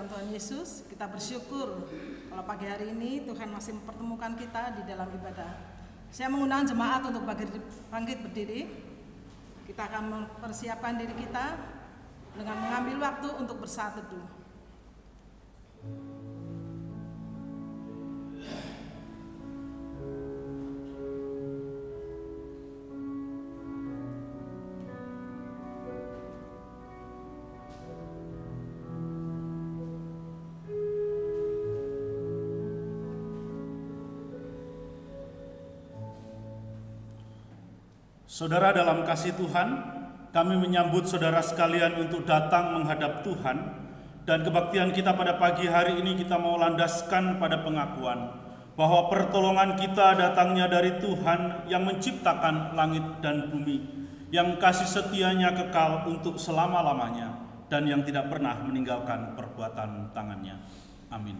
dalam Tuhan Yesus, kita bersyukur kalau pagi hari ini Tuhan masih mempertemukan kita di dalam ibadah. Saya mengundang jemaat untuk bangkit berdiri. Kita akan mempersiapkan diri kita dengan mengambil waktu untuk bersaat teduh. Saudara dalam kasih Tuhan, kami menyambut saudara sekalian untuk datang menghadap Tuhan, dan kebaktian kita pada pagi hari ini kita mau landaskan pada pengakuan bahwa pertolongan kita datangnya dari Tuhan yang menciptakan langit dan bumi, yang kasih setianya kekal untuk selama-lamanya, dan yang tidak pernah meninggalkan perbuatan tangannya. Amin.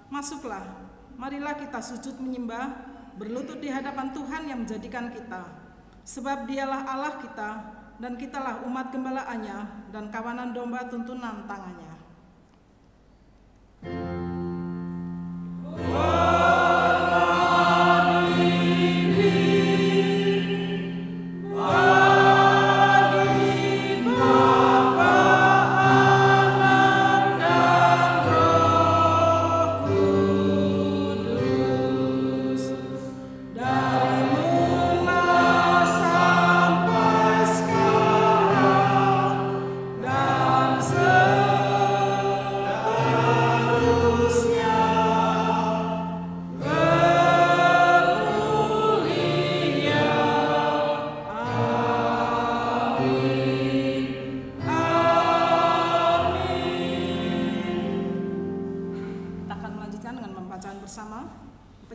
Masuklah, marilah kita sujud menyembah, berlutut di hadapan Tuhan yang menjadikan kita. Sebab dialah Allah kita, dan kitalah umat gembalaannya, dan kawanan domba tuntunan tangannya.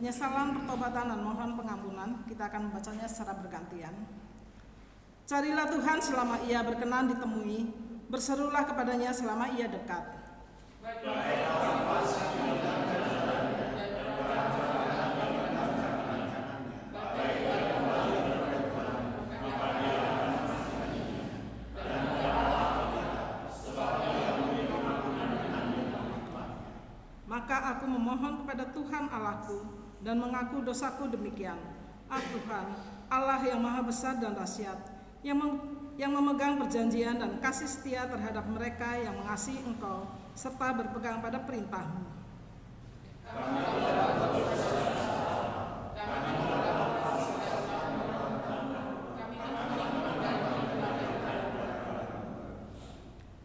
Penyesalan, pertobatan, dan mohon pengampunan, kita akan membacanya secara bergantian. Carilah Tuhan selama ia berkenan ditemui, berserulah kepadanya selama ia dekat. Maka aku memohon kepada Tuhan Allahku dan mengaku dosaku demikian. Tuhan, Allah yang maha besar dan dahsyat, yang memegang perjanjian dan kasih setia terhadap mereka yang mengasihi Engkau, serta berpegang pada perintah-Mu.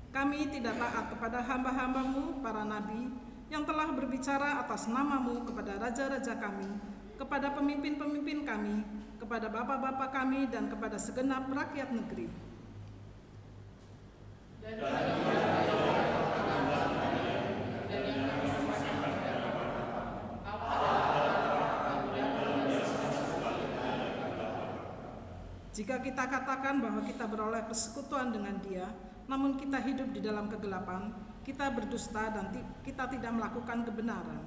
Kami tidak taat kepada hamba-hamba-Mu, para nabi, yang telah berbicara atas nama-Mu kepada raja-raja kami, kepada pemimpin-pemimpin kami, kepada bapak-bapak kami, dan kepada segenap rakyat negeri. Jika kita katakan bahwa kita beroleh persekutuan dengan Dia, namun kita hidup di dalam kegelapan, kita berdusta dan kita tidak melakukan kebenaran.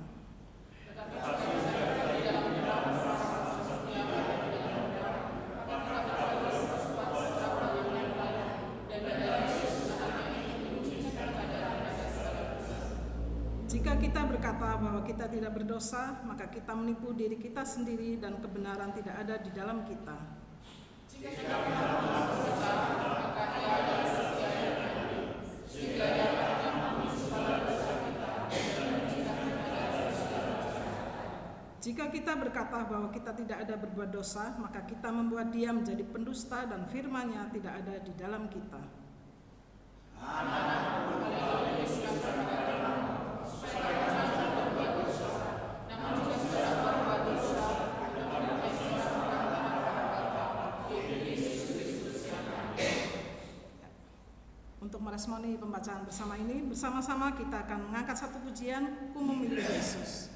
Jika kita berkata bahwa kita tidak berdosa, maka kita menipu diri kita sendiri dan kebenaran tidak ada di dalam kita. Jika kita berdosa, maka Ia adalah setia dan adil, sehingga jika kita berkata bahwa kita tidak ada berbuat dosa, maka kita membuat Dia menjadi pendusta dan firman-Nya tidak ada di dalam kita. Untuk meresponi pembacaan bersama ini, bersama-sama kita akan mengangkat satu pujian, Ku Memilih Yesus.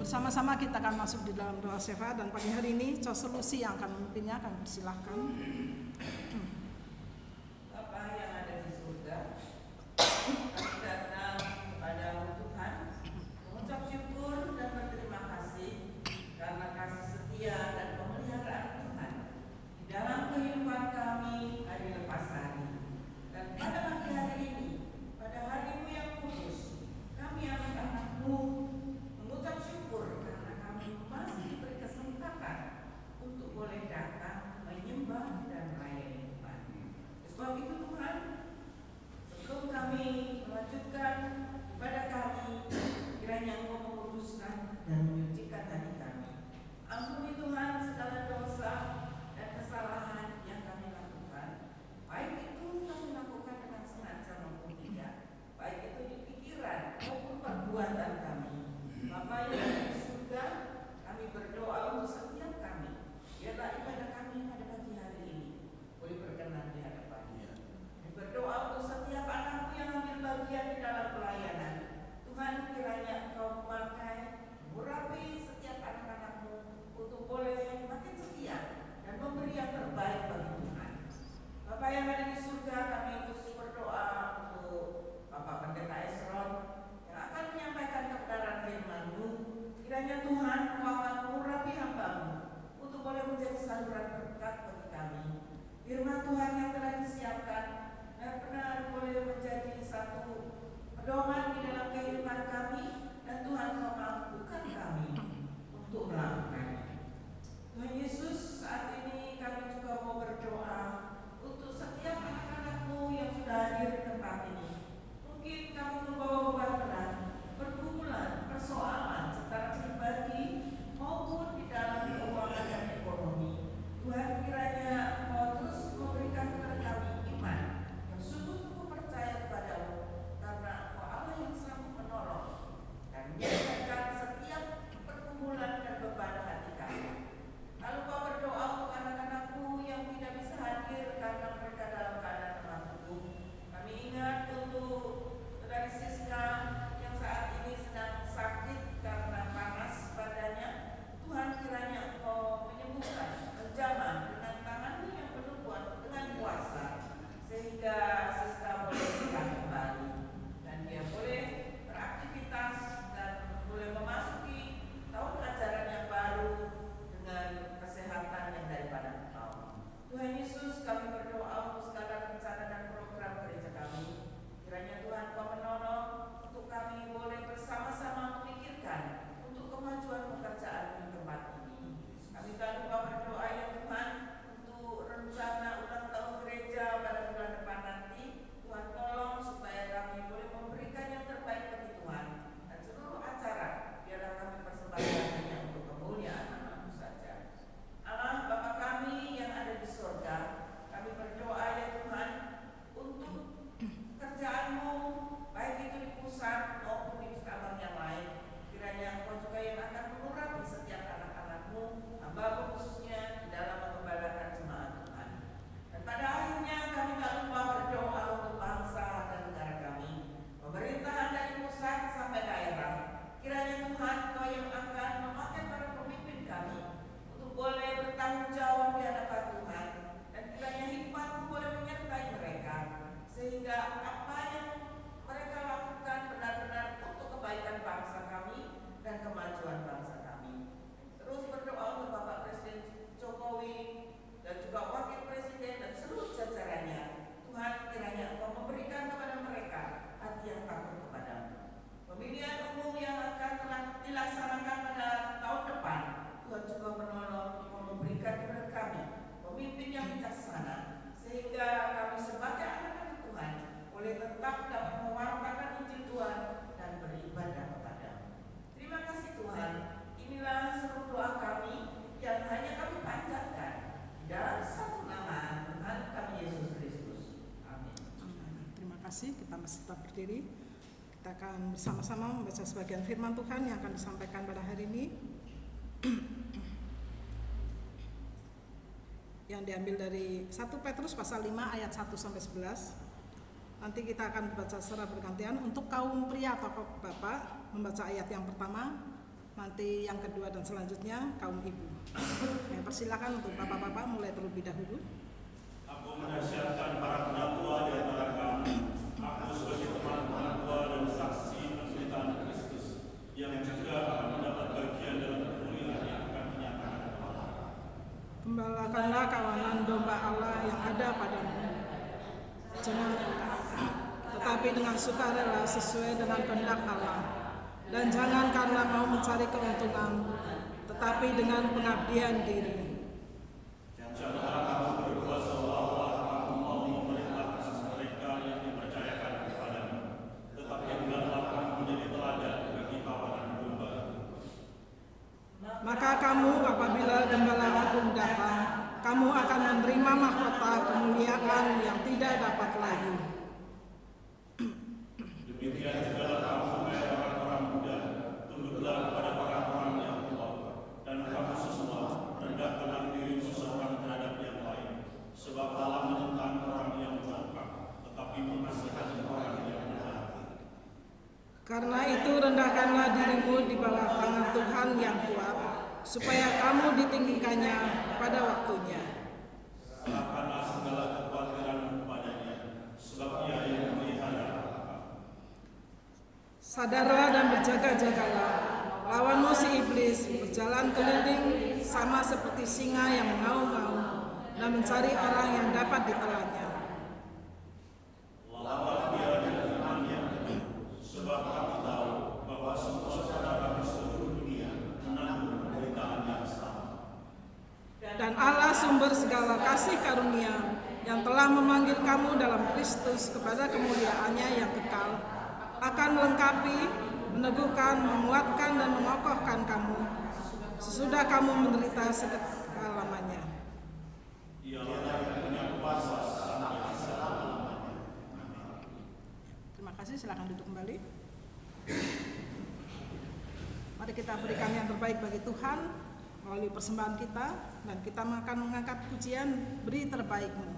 Bersama-sama kita akan masuk di dalam doa syafaat, dan pagi hari ini Cok Solusi yang akan memimpinnya, akan disilahkan. Bapa yang ada di surga, kami datang kepadamu Tuhan, mengucap syukur dan berterima kasih karena kasih setia dan pemeliharaan Tuhan di dalam kehidupan kami hari lepas hari. Dan pada pagi hari ini, pada harimu yang kudus, kami anak-anakmu mengucap syukur karena kami masih diberi kesempatan untuk boleh datang menyembah dan melayani Tuhan. Sebab itu Tuhan, sebelum kami melanjutkan ibadah kami, kiranya Engkau menguduskan dan menyucikan hati kami. Ampuni Tuhan segala dosa dan kesalahan yang kami lakukan, baik itu kami lakukan dengan sengaja maupun tidak, baik itu di pikiran maupun perbuatan kami. Bapa yang ada di surga, kami berdoa untuk setiap kami, biarlah ibadah kami pada pagi hari ini boleh berkenan di hadapan-Nya. Kami berdoa untuk setiap anakmu yang ambil bagian di dalam pelayanan. Tuhan, kiranya Engkau memakai, mengurapi setiap anak-anakmu untuk boleh makin setia dan memberi yang terbaik bagi Tuhan. Bapa yang ada di surga, kami khusus berdoa untuk Bapak Pendeta Esron yang akan menyampaikan kebenaran firman-Mu. Kiranya Tuhan, Engkau akan mengurapi hamba-Mu untuk boleh menjadi saluran berkat bagi kami. Firman Tuhan yang telah disiapkan benar-benar boleh menjadi satu pedoman di dalam kehidupan kami, dan Tuhan Kau mampukan kami untuk melakukannya. Tuhan Yesus, saat ini kami juga mau berdoa untuk setiap anak-anak-Mu yang sudah hadir di tempat ini. Mungkin kami membawa beban berat, pergumulan, persoalan secara pribadi maupun di dalam keuangan dan ekonomi. Tuhan, kiranya Kau terus memberikan kepada kami iman yang sungguh-sungguh percaya kepada-Mu, karena Kau Allah yang sanggup menolong dan menyelesaikan setiap pergumulan dan beban hati kami. Lalu Kau berdoa untuk anak-anak-Mu yang tidak bisa hadir karena mereka dalam keadaan lemah tubuh. Kami ingat untuk Saudari Siska yang saat ini sedang sakit karena panas badannya. Tuhan, kiranya Engkau menyembuhkan, menjamah dengan tangan-Mu yang penuh dengan kuasa, sehingga Siska boleh pulih kembali dan dia boleh beraktivitas dan boleh memasuki tahun ajaran yang baru dengan kesehatan yang daripada Engkau. Tuhan Yesus, kami berdoa untuk segala rencana dan program gereja kami. Kiranya Tuhan Kau menolong untuk kami boleh bersama-sama memikirkan untuk kemajuan pekerjaan di tempat ini. Kami tak lupa berdoa ya Tuhan untuk rencana ulang tahun gereja pada bulan depan nanti. Tuhan tolong supaya kami boleh memberikan yang terbaik bagi Tuhan, dan seluruh acara biarlah kami persembahkan hanya untuk kemuliaan nama-Mu saja. Allah Bapa kami yang ada di surga, kami berdoa ya Tuhan untuk kerjaan-Mu, baik itu di pusat maupun di cabang yang lain. Kiranya Engkau juga yang akan mengurapi setiap anak-anak-Mu, hamba-Mu khususnya di dalam mengembalakan jemaat Tuhan. Dan pada akhirnya kami tak lupa berdoa untuk bangsa dan negara kami, pemerintahan dari pusat sampai daerah. Kiranya Tuhan Kau yang akan memakai para pemimpin kami untuk boleh bertanggung jawab di hadapan Tuhan, dan kiranya hikmat-Mu boleh menyertai mereka, sehingga apa yang mereka lakukan benar-benar untuk kebaikan bangsa kami dan kemajuan bangsa kami. Terus berdoa untuk Bapak Presiden Jokowi dan juga Wakil Presiden dan seluruh jajarannya. Tuhan, kiranya Engkau memberikan kepada mereka hati yang takut kepada-Mu. Pemilihan umum yang akan dilaksanakan pada tahun depan, Tuhan juga menolong memberikan kepada kami pemimpin yang bijaksana, sehingga kami sebagai anak-anak Tuhan boleh tetap dapat mewartakan Injil Tuhan dan beribadah kepada-Mu. Terima kasih Tuhan. Inilah seluruh doa kami yang hanya kami panjatkan di dalam satu nama Tuhan kami Yesus Kristus. Amin. Terima kasih. Kita masih tetap berdiri. Kita akan bersama-sama membaca sebagian firman Tuhan yang akan disampaikan pada hari ini, yang diambil dari 1 Petrus pasal 5 ayat 1 sampai 11. Nanti kita akan membaca secara bergantian. Untuk kaum pria atau bapak membaca ayat yang pertama, nanti yang kedua dan selanjutnya kaum ibu. Yang persilakan untuk bapak-bapak mulai terlebih dahulu. Aku menasihatkan para pendakwah di antara kamu. Aku sebagai teman pendakwah dan saksi penderitaan Kristus, yang juga akan mendapat bagian dalam kemuliaan yang akan dinyatakan Allah. Gembalakanlah kawanan domba Allah yang ada padamu, tetapi dengan sukarela sesuai dengan kehendak Allah, dan jangan karena mau mencari keuntungan, tetapi dengan pengabdian diri. Janganlah kamu berbuat seolah-olah kamu mau memerintahkan mereka yang dipercayakan kepadamu, tetapi biarlah kamu menjadi teladan bagi kawanan domba. Maka kamu apabila gembala agung datang, kamu akan menerima mahkota kemuliaan yang tidak dapat layu. Demikian juga kamu, hai orang-orang muda, tunduklah kepada orang-orang yang tua, dan kamu semua rendahkanlah dirimu seorang terhadap yang lain, sebab Allah menentang orang yang murka, tetapi menasihati orang yang rendah hati. Karena itu rendahkanlah dirimu di bawah tangan Tuhan yang kuat, supaya kamu ditinggikannya pada waktunya. Serahkanlah segala kekhawatiranmu kepadanya, sebab Ia yang memelihara kamu. Sadarlah dan berjaga-jagalah. Lawanmu si iblis berjalan keliling sama seperti singa yang mengaum-ngaum dan mencari orang yang dapat ditelannya. sumber segala kasih karunia, yang telah memanggil kamu dalam Kristus kepada kemuliaan-Nya yang kekal, akan melengkapi, meneguhkan, menguatkan, dan mengokohkan kamu sesudah kamu menderita selama-lamanya. Terima kasih, silakan duduk kembali. Mari kita berikan yang terbaik bagi Tuhan melalui persembahan kita, dan kita akan mengangkat pujian Beri Terbaik-Mu.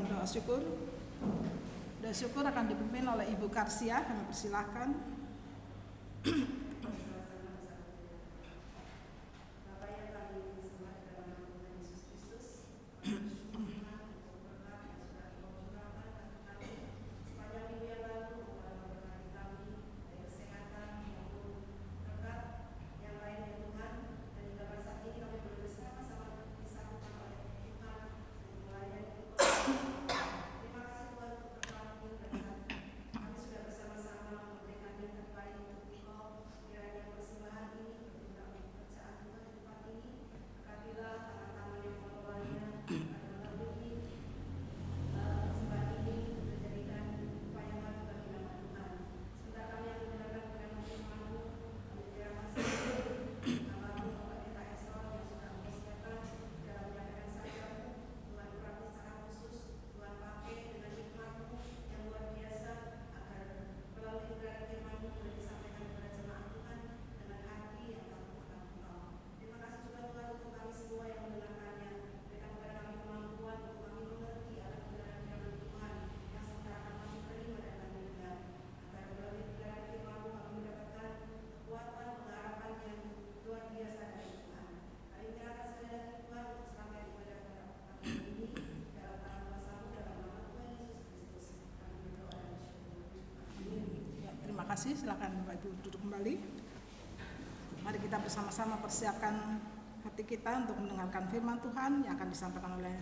Doa syukur akan dipimpin oleh Ibu Karsia, kami persilahkan. kasih. Silakan Bapak Ibu duduk kembali. Mari kita bersama-sama persiapkan hati kita untuk mendengarkan firman Tuhan yang akan disampaikan oleh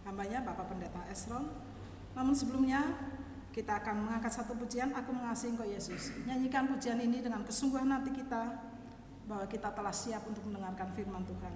hambanya Bapak Pendeta Esron. Namun sebelumnya kita akan mengangkat satu pujian, Aku Mengasihi Engkau Yesus. Nyanyikan pujian ini dengan kesungguhan hati kita bahwa kita telah siap untuk mendengarkan firman Tuhan.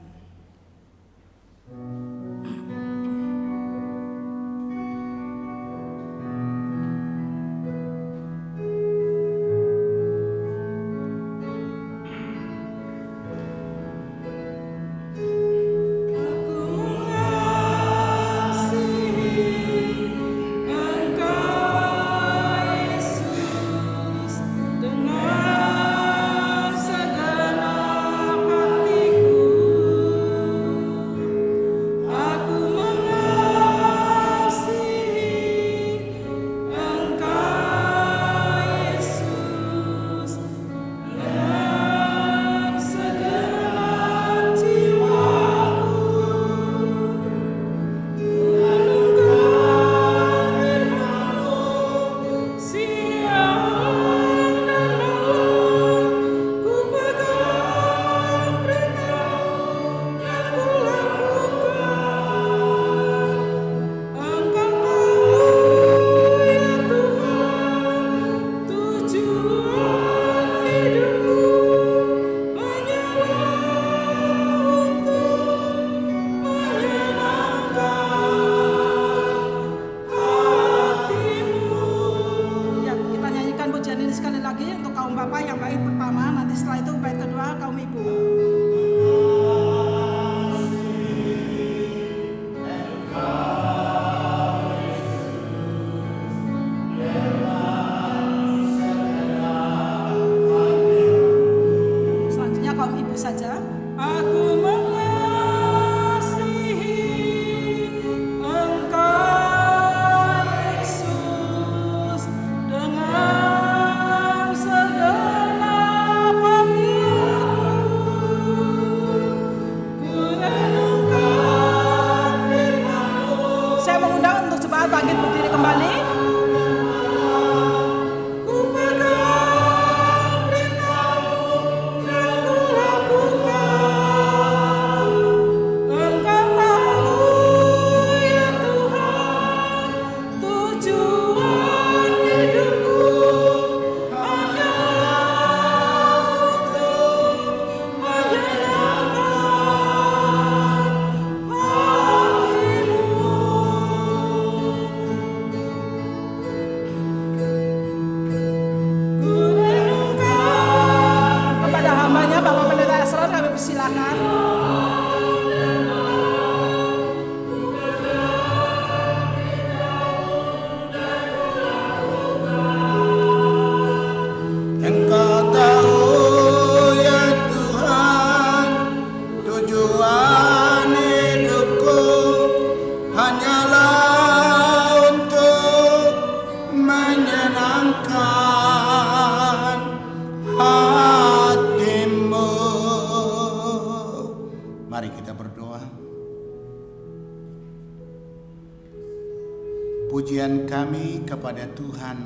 Pujian kami kepada Tuhan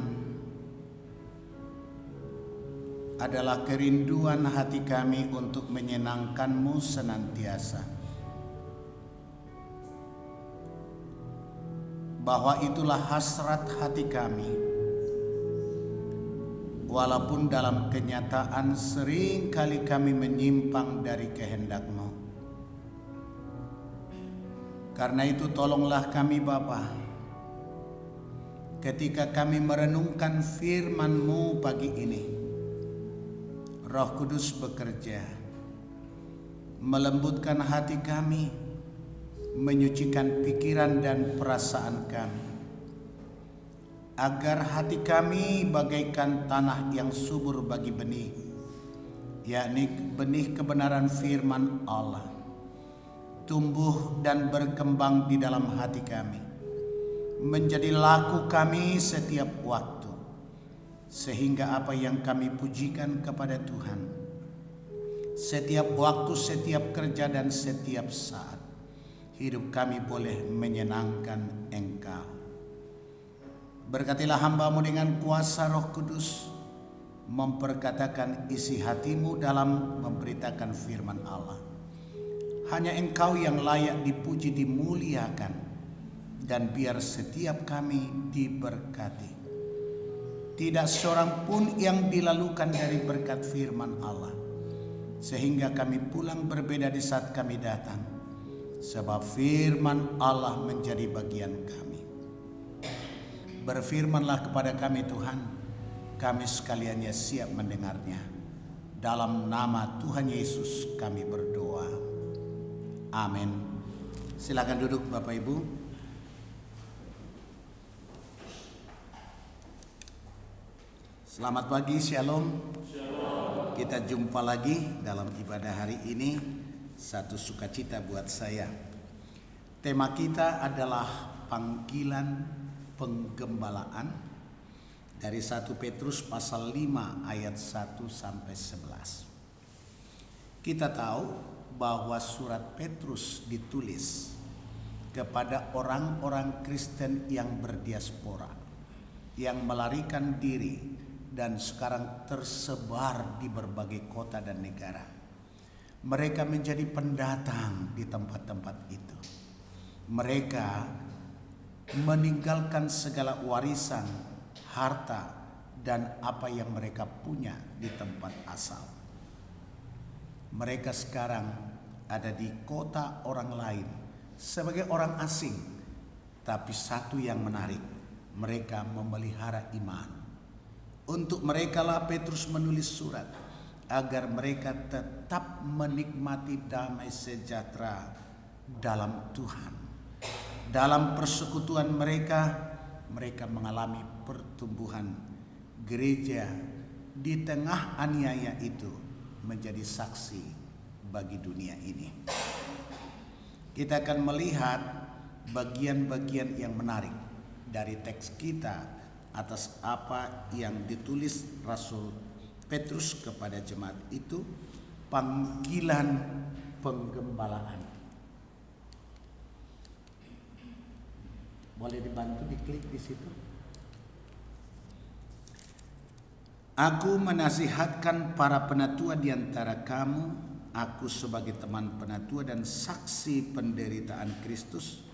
adalah kerinduan hati kami untuk menyenangkan-Mu senantiasa. Bahwa itulah hasrat hati kami, walaupun dalam kenyataan sering kali kami menyimpang dari kehendak-Mu. Karena itu tolonglah kami Bapa, ketika kami merenungkan firman-Mu pagi ini, Roh Kudus bekerja, melembutkan hati kami, menyucikan pikiran dan perasaan kami, agar hati kami bagaikan tanah yang subur bagi benih, yakni benih kebenaran firman Allah, tumbuh dan berkembang di dalam hati kami, menjadi laku kami setiap waktu, sehingga apa yang kami pujikan kepada Tuhan setiap waktu, setiap kerja dan setiap saat, hidup kami boleh menyenangkan Engkau. Berkatilah hamba-Mu dengan kuasa Roh Kudus, memperkatakan isi hatimu dalam memberitakan firman Allah. Hanya Engkau yang layak dipuji, dimuliakan, dan biar setiap kami diberkati. Tidak seorang pun yang dilalukan dari berkat firman Allah, sehingga kami pulang berbeda di saat kami datang, sebab firman Allah menjadi bagian kami. Berfirmanlah kepada kami Tuhan, kami sekaliannya siap mendengarnya. Dalam nama Tuhan Yesus kami berdoa. Amin. Silakan duduk Bapak Ibu. Selamat pagi, Shalom. Kita jumpa lagi dalam ibadah hari ini. Satu sukacita buat saya. Tema kita adalah panggilan penggembalaan dari 1 Petrus pasal 5 ayat 1 sampai 11. Kita tahu bahwa surat Petrus ditulis kepada orang-orang Kristen yang berdiaspora, yang melarikan diri dan sekarang tersebar di berbagai kota dan negara. Mereka menjadi pendatang di tempat-tempat itu. Mereka meninggalkan segala warisan, harta, dan apa yang mereka punya di tempat asal. Mereka sekarang ada di kota orang lain sebagai orang asing. Tapi satu yang menarik, mereka memelihara iman. Untuk mereka lah Petrus menulis surat, agar mereka tetap menikmati damai sejahtera dalam Tuhan. Dalam persekutuan mereka mengalami pertumbuhan. Gereja di tengah aniaya itu menjadi saksi bagi dunia ini. Kita akan melihat bagian-bagian yang menarik dari teks kita atas apa yang ditulis Rasul Petrus kepada jemaat itu, panggilan penggembalaan. Boleh dibantu diklik di situ. Aku menasihatkan para penatua di antara kamu, aku sebagai teman penatua dan saksi penderitaan Kristus,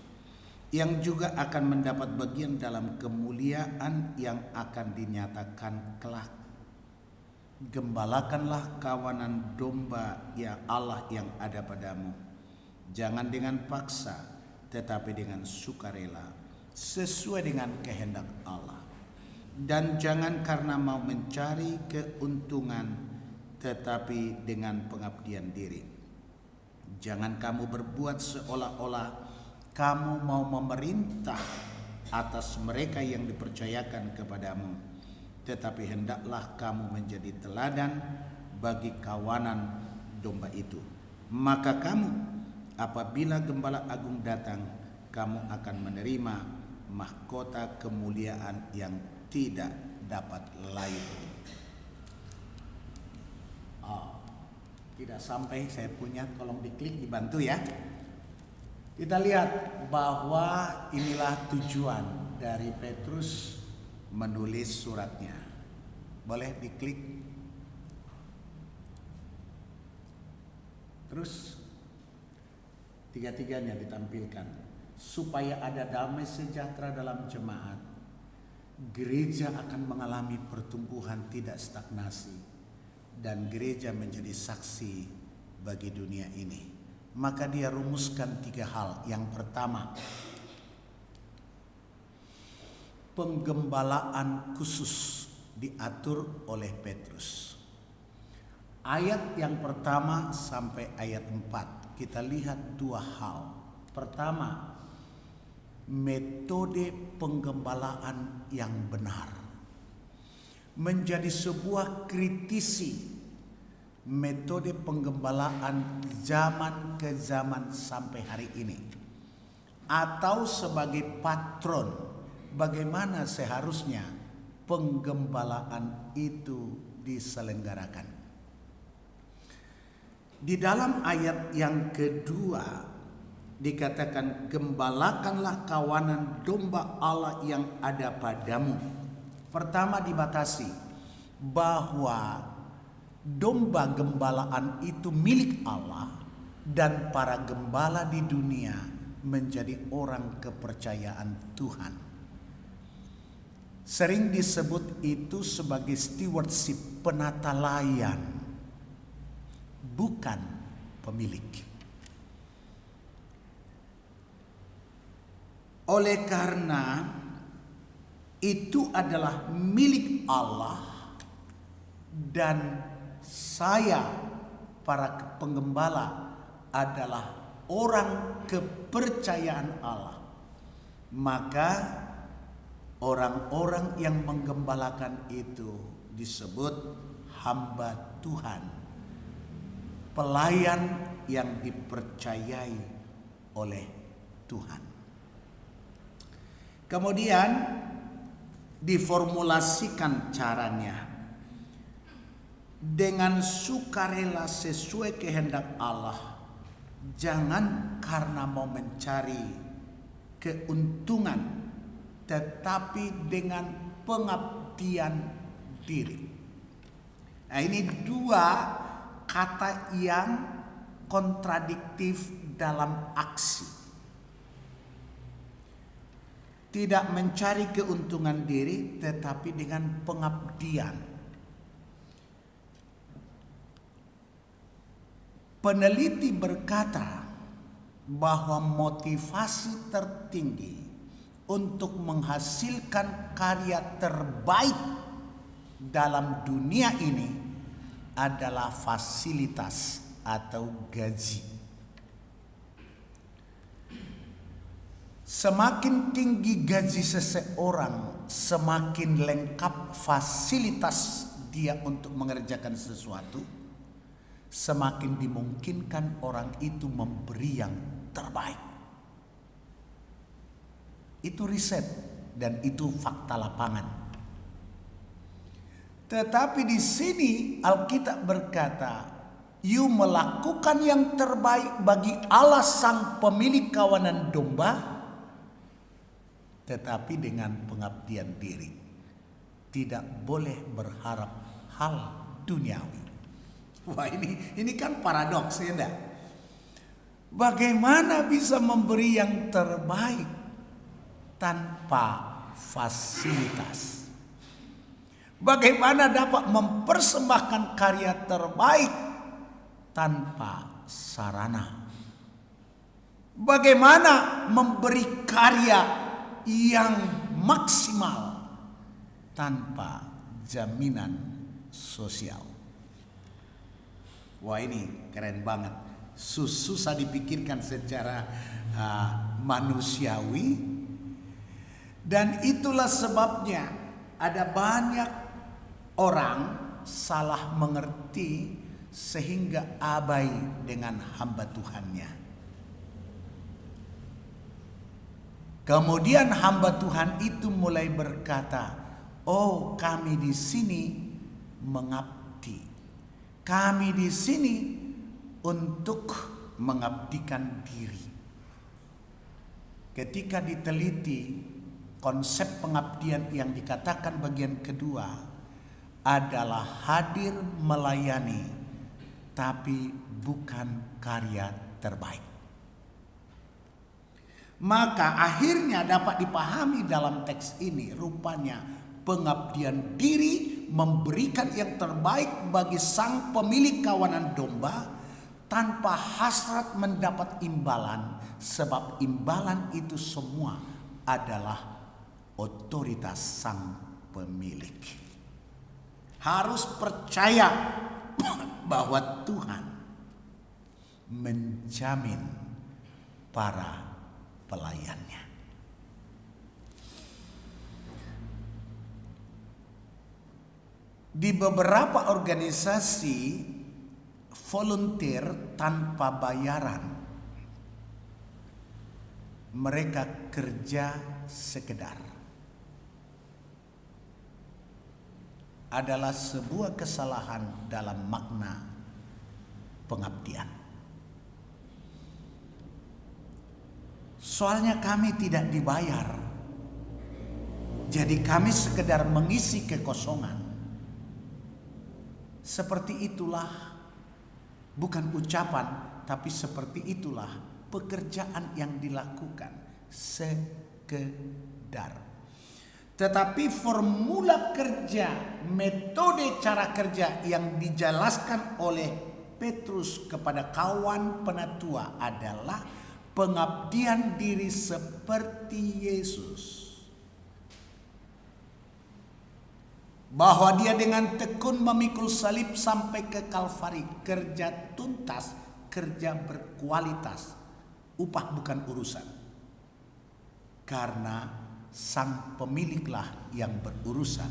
yang juga akan mendapat bagian dalam kemuliaan yang akan dinyatakan kelak. Gembalakanlah kawanan domba ya Allah yang ada padamu, jangan dengan paksa, tetapi dengan sukarela, sesuai dengan kehendak Allah. Dan jangan karena mau mencari keuntungan, tetapi dengan pengabdian diri. Jangan kamu berbuat seolah-olah kamu mau memerintah atas mereka yang dipercayakan kepadamu, tetapi hendaklah kamu menjadi teladan bagi kawanan domba itu. Maka kamu, apabila Gembala Agung datang, kamu akan menerima mahkota kemuliaan yang tidak dapat lain. Tidak sampai saya punya, tolong diklik, dibantu ya. Kita lihat bahwa inilah tujuan dari Petrus menulis suratnya. Boleh diklik. Terus tiga-tiganya ditampilkan, supaya ada damai sejahtera dalam jemaat. Gereja akan mengalami pertumbuhan, tidak stagnasi, dan gereja menjadi saksi bagi dunia ini. Maka dia rumuskan 3 hal. Yang pertama, penggembalaan khusus diatur oleh Petrus. Ayat yang pertama sampai ayat 4 kita lihat 2 hal. Pertama, metode penggembalaan yang benar menjadi sebuah kritisi metode penggembalaan zaman ke zaman sampai hari ini, atau sebagai patron bagaimana seharusnya penggembalaan itu diselenggarakan. Di dalam ayat yang kedua dikatakan, gembalakanlah kawanan domba Allah yang ada padamu. Pertama dibatasi, bahwa domba gembalaan itu milik Allah dan para gembala di dunia menjadi orang kepercayaan Tuhan. Sering disebut itu sebagai stewardship, penata layan, bukan pemilik. Oleh karena itu adalah milik Allah dan saya, para penggembala, adalah orang kepercayaan Allah. Maka orang-orang yang menggembalakan itu disebut hamba Tuhan, pelayan yang dipercayai oleh Tuhan. Kemudian diformulasikan caranya dengan sukarela sesuai kehendak Allah, jangan karena mau mencari keuntungan, tetapi dengan pengabdian diri. Nah, ini dua kata yang kontradiktif dalam aksi. Tidak mencari keuntungan diri, tetapi dengan pengabdian. Peneliti berkata bahwa motivasi tertinggi untuk menghasilkan karya terbaik dalam dunia ini adalah fasilitas atau gaji. Semakin tinggi gaji seseorang, semakin lengkap fasilitas dia untuk mengerjakan sesuatu, semakin dimungkinkan orang itu memberi yang terbaik. Itu riset dan itu fakta lapangan. Tetapi di sini Alkitab berkata, "You melakukan yang terbaik bagi Allah sang pemilik kawanan domba, tetapi dengan pengabdian diri. Tidak boleh berharap hal duniawi." Wah, ini kan paradoks, ya enggak? Bagaimana bisa memberi yang terbaik tanpa fasilitas? Bagaimana dapat mempersembahkan karya terbaik tanpa sarana? Bagaimana memberi karya yang maksimal tanpa jaminan sosial? Wah, ini keren banget. Susah dipikirkan secara manusiawi. Dan itulah sebabnya ada banyak orang salah mengerti sehingga abai dengan hamba Tuhannya. Kemudian hamba Tuhan itu mulai berkata, "Oh, kami di sini mengabdi. Kami di sini untuk mengabdikan diri." Ketika diteliti, konsep pengabdian yang dikatakan bagian kedua adalah hadir melayani, tapi bukan karya terbaik. Maka akhirnya dapat dipahami dalam teks ini, rupanya pengabdian diri memberikan yang terbaik bagi sang pemilik kawanan domba tanpa hasrat mendapat imbalan, sebab imbalan itu semua adalah otoritas sang pemilik. Harus percaya bahwa Tuhan menjamin para pelayannya. Di beberapa organisasi volunteer tanpa bayaran, mereka kerja sekedar, adalah sebuah kesalahan dalam makna pengabdian. Soalnya kami tidak dibayar, jadi kami sekedar mengisi kekosongan. Seperti itulah, bukan ucapan, tapi seperti itulah pekerjaan yang dilakukan, sekedar. Tetapi formula kerja, metode cara kerja yang dijelaskan oleh Petrus kepada kawan penatua adalah pengabdian diri seperti Yesus. Bahwa dia dengan tekun memikul salib sampai ke Kalvari, kerja tuntas, kerja berkualitas, upah bukan urusan. Karena sang pemiliklah yang berurusan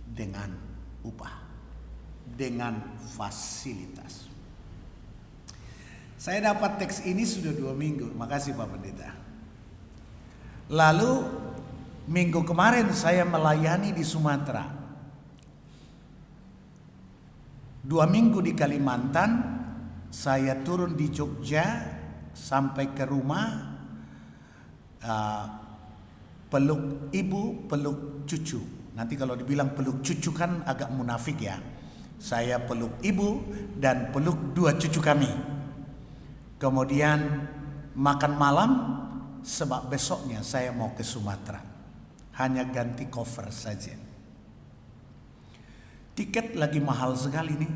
dengan upah, dengan fasilitas. Saya dapat teks ini sudah 2 minggu, makasih Pak Pendeta. Lalu minggu kemarin saya melayani di Sumatera. 2 minggu di Kalimantan, saya turun di Jogja sampai ke rumah, peluk ibu, peluk cucu. Nanti kalau dibilang peluk cucu kan agak munafik ya. Saya peluk ibu dan peluk 2 cucu kami. Kemudian makan malam, sebab besoknya saya mau ke Sumatera. Hanya ganti cover saja. Tiket lagi mahal sekali nih.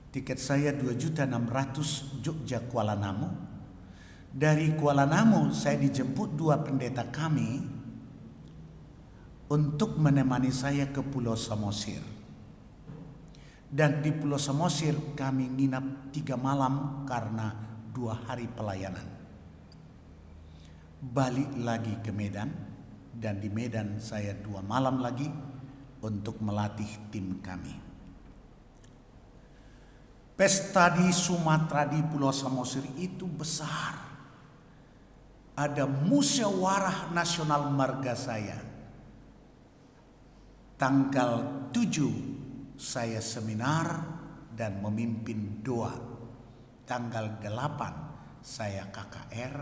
Tiket saya 2.600.000 Jogja Kuala Namu. Dari Kuala Namu saya dijemput 2 pendeta kami untuk menemani saya ke Pulau Samosir. Dan di Pulau Samosir kami nginap 3 malam karena 2 hari pelayanan. Balik lagi ke Medan, dan di Medan saya 2 malam lagi untuk melatih tim kami. Pesta di Sumatera di Pulau Samosir itu besar. Ada musyawarah nasional marga saya. Tanggal 7 saya seminar dan memimpin doa. Tanggal 8 saya KKR,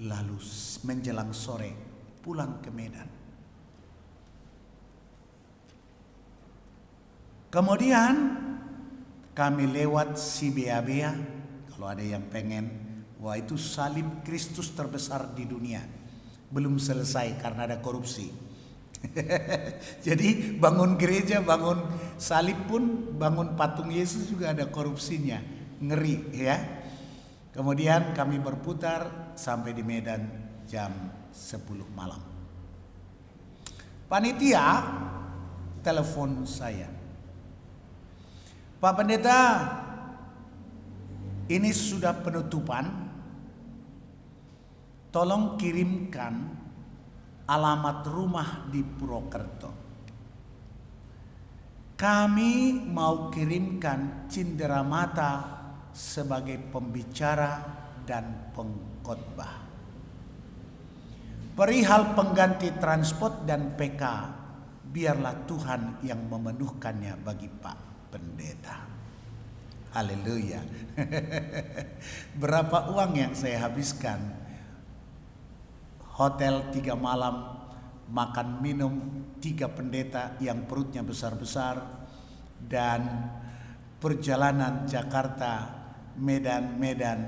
lalu menjelang sore pulang ke Medan. Kemudian kami lewat Sibea-bea. Kalau ada yang pengen, wah itu salib Kristus terbesar di dunia. Belum selesai karena ada korupsi. Jadi bangun gereja, bangun salib pun, bangun patung Yesus juga ada korupsinya. Ngeri ya. Kemudian kami berputar sampai di Medan jam 10 malam. Panitia telepon saya. Pak Pendeta, ini sudah penutupan. Tolong kirimkan alamat rumah di Purwokerto. Kami mau kirimkan cenderamata sebagai pembicara dan pengkhotbah. Perihal pengganti transport dan PK, biarlah Tuhan yang memenuhkannya bagi Pak Pendeta. Haleluya. Berapa uang yang saya habiskan? Hotel 3 malam, makan minum 3 pendeta yang perutnya besar-besar, dan perjalanan Jakarta, Medan,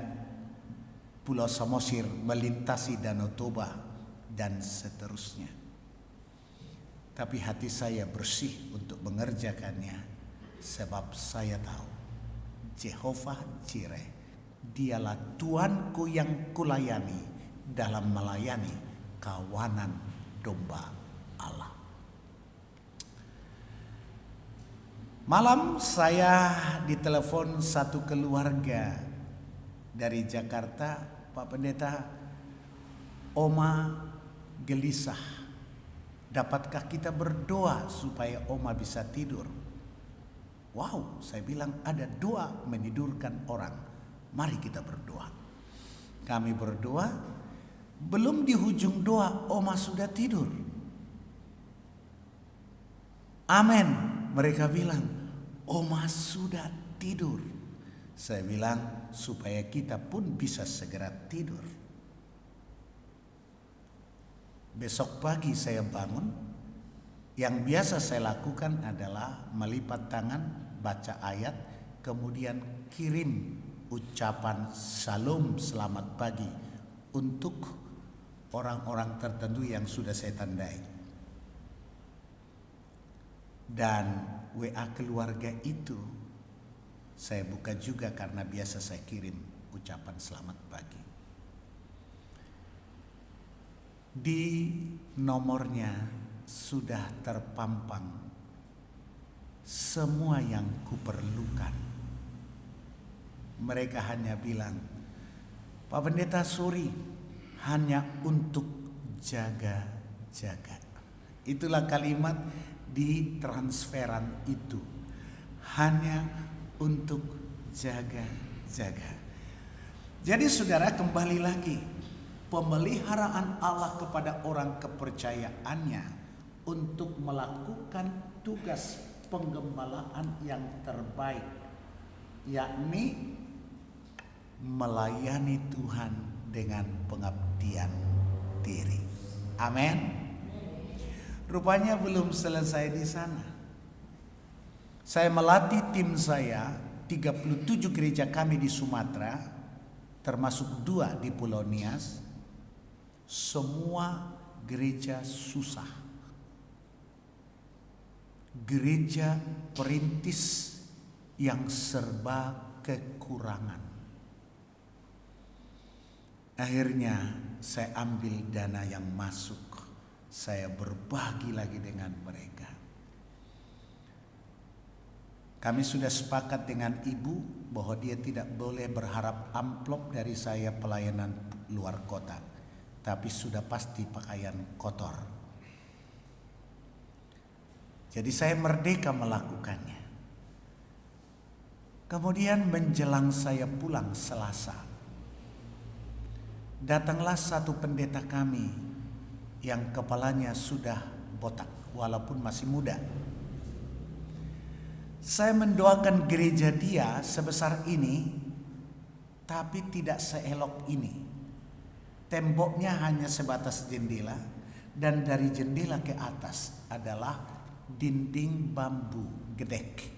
Pulau Samosir, melintasi Danau Toba, dan seterusnya. Tapi hati saya bersih untuk mengerjakannya. Sebab saya tahu Jehovah Jireh, dialah Tuanku yang kulayani dalam melayani kawanan domba Allah. Malam saya ditelepon satu keluarga dari Jakarta. Pak Pendeta, Oma gelisah. Dapatkah kita berdoa supaya Oma bisa tidur? Wow, saya bilang ada doa menidurkan orang. Mari kita berdoa. Kami berdoa, belum di hujung doa Oma sudah tidur. Amin. Mereka bilang, Oma sudah tidur. Saya bilang, supaya kita pun bisa segera tidur. Besok pagi saya bangun, Yang biasa saya lakukan adalah melipat tangan, baca ayat, kemudian kirim ucapan salam selamat pagi untuk orang-orang tertentu yang sudah saya tandai. Dan WA keluarga itu saya buka juga karena biasa saya kirim ucapan selamat pagi. Di nomornya sudah terpampang semua yang kuperlukan. Mereka hanya bilang, Pak Pendeta, sorry, hanya untuk jaga-jaga. Itulah kalimat di transferan itu, hanya untuk jaga-jaga. Jadi saudara, kembali lagi, pemeliharaan Allah kepada orang kepercayaannya untuk melakukan tugas penggembalaan yang terbaik, yakni melayani Tuhan dengan pengabdian diri. Amin. Rupanya belum selesai di sana. Saya melatih tim saya, 37 gereja kami di Sumatera, termasuk 2 di Pulau Nias. Semua gereja susah. Gereja perintis yang serba kekurangan. Akhirnya saya ambil dana yang masuk, saya berbagi lagi dengan mereka. Kami sudah sepakat dengan ibu bahwa dia tidak boleh berharap amplop dari saya pelayanan luar kota, tapi sudah pasti pakaian kotor. Jadi saya merdeka melakukannya. Kemudian menjelang saya pulang Selasa, datanglah satu pendeta kami yang kepalanya sudah botak walaupun masih muda. Saya mendoakan gereja dia sebesar ini, tapi tidak seelok ini. Temboknya hanya sebatas jendela, dan dari jendela ke atas adalah dinding bambu gedek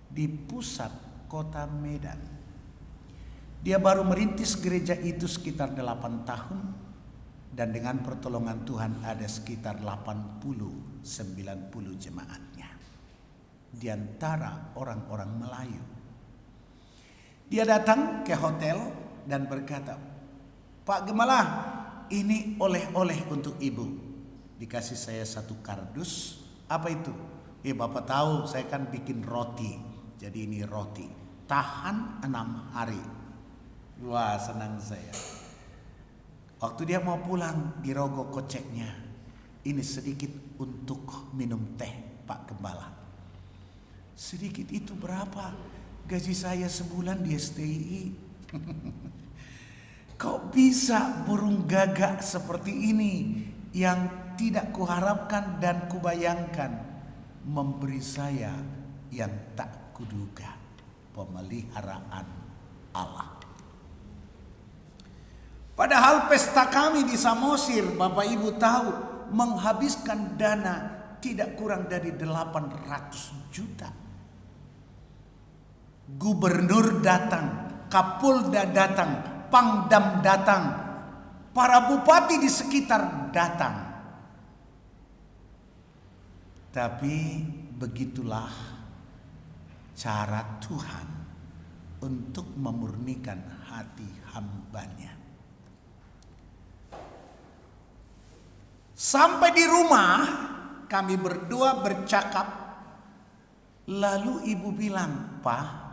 di pusat kota Medan. Dia baru merintis gereja itu sekitar 8 tahun, dan dengan pertolongan Tuhan ada sekitar 80-90 jemaatnya, di antara orang-orang Melayu. Dia datang ke hotel dan berkata, Pak Gembala, ini oleh-oleh untuk ibu. Dikasih saya satu kardus. Apa itu? Bapak tahu saya kan bikin roti. Jadi ini roti, tahan 6 hari. Wah, senang saya. Waktu dia mau pulang, dirogoh koceknya. Ini sedikit untuk minum teh, Pak Gembala. Sedikit itu berapa? Gaji saya sebulan di STI. Kok bisa burung gagak seperti ini yang tidak kuharapkan dan kubayangkan memberi saya yang tak kuduga? Pemeliharaan Allah. Padahal pesta kami di Samosir, Bapak Ibu tahu, menghabiskan dana tidak kurang dari 800 juta. Gubernur datang, Kapolda datang, Pangdam datang, para bupati di sekitar datang. Tapi begitulah cara Tuhan untuk memurnikan hati hambanya. Sampai di rumah kami berdua bercakap, lalu ibu bilang, Pak,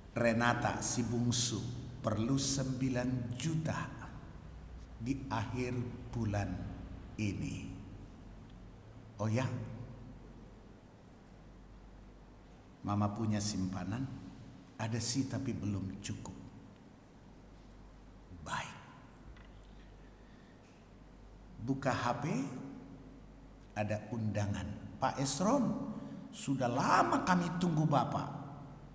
Renata si bungsu perlu 9 juta di akhir bulan ini. Oh ya? Mama punya simpanan? Ada sih tapi belum cukup. Baik. Buka HP, ada undangan. Pak Esron, sudah lama kami tunggu Bapak.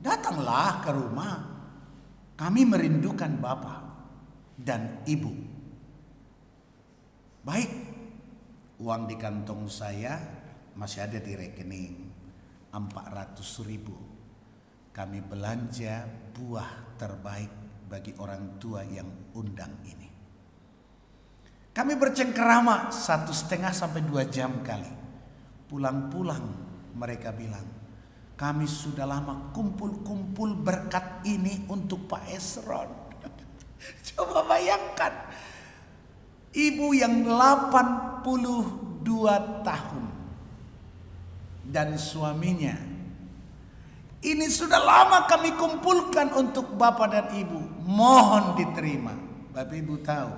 Datanglah ke rumah. Kami merindukan Bapak dan Ibu. Baik, Uang di kantong saya masih ada di rekening 400.000. Kami belanja buah terbaik bagi orang tua yang undang ini. Kami bercengkerama 1,5 sampai 2 jam kali. Pulang-pulang mereka bilang, kami sudah lama kumpul-kumpul berkat ini untuk Pak Esron. Coba bayangkan, ibu yang 82 tahun dan suaminya, ini sudah lama kami kumpulkan untuk Bapak dan Ibu. Mohon diterima. Bapak Ibu tahu,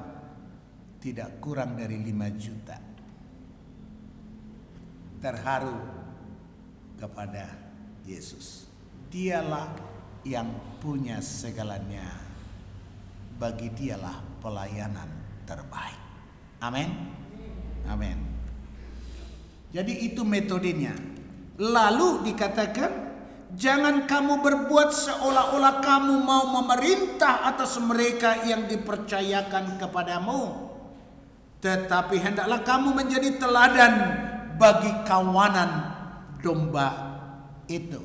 tidak kurang dari 5 juta. Terharu kepada Yesus. Dialah yang punya segalanya. Bagi dialah pelayanan terbaik. Amin. Amin. Jadi itu metodenya. Lalu dikatakan, jangan kamu berbuat seolah-olah kamu mau memerintah atas mereka yang dipercayakan kepadamu. Tetapi hendaklah kamu menjadi teladan bagi kawanan domba itu.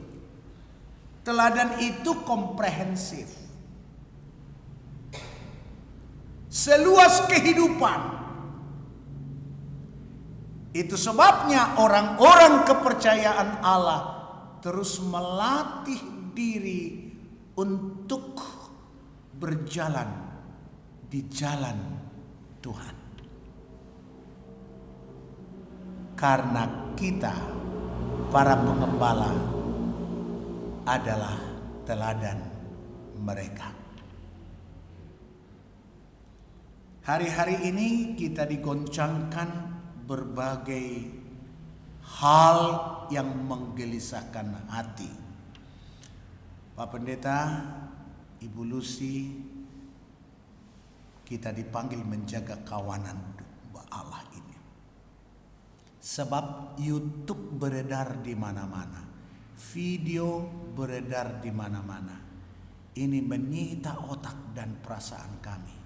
Teladan itu komprehensif. Seluas kehidupan. Itu sebabnya orang-orang kepercayaan Allah terus melatih diri untuk berjalan di jalan Tuhan. Karena kita, para pengembala, adalah teladan mereka. Hari-hari ini kita digoncangkan berbagai hal yang menggelisahkan hati. Pak Pendeta, Ibu Lucy, kita dipanggil menjaga kawanan domba Allah ini. Sebab YouTube beredar di mana-mana, video beredar di mana-mana. Ini menyita otak dan perasaan kami.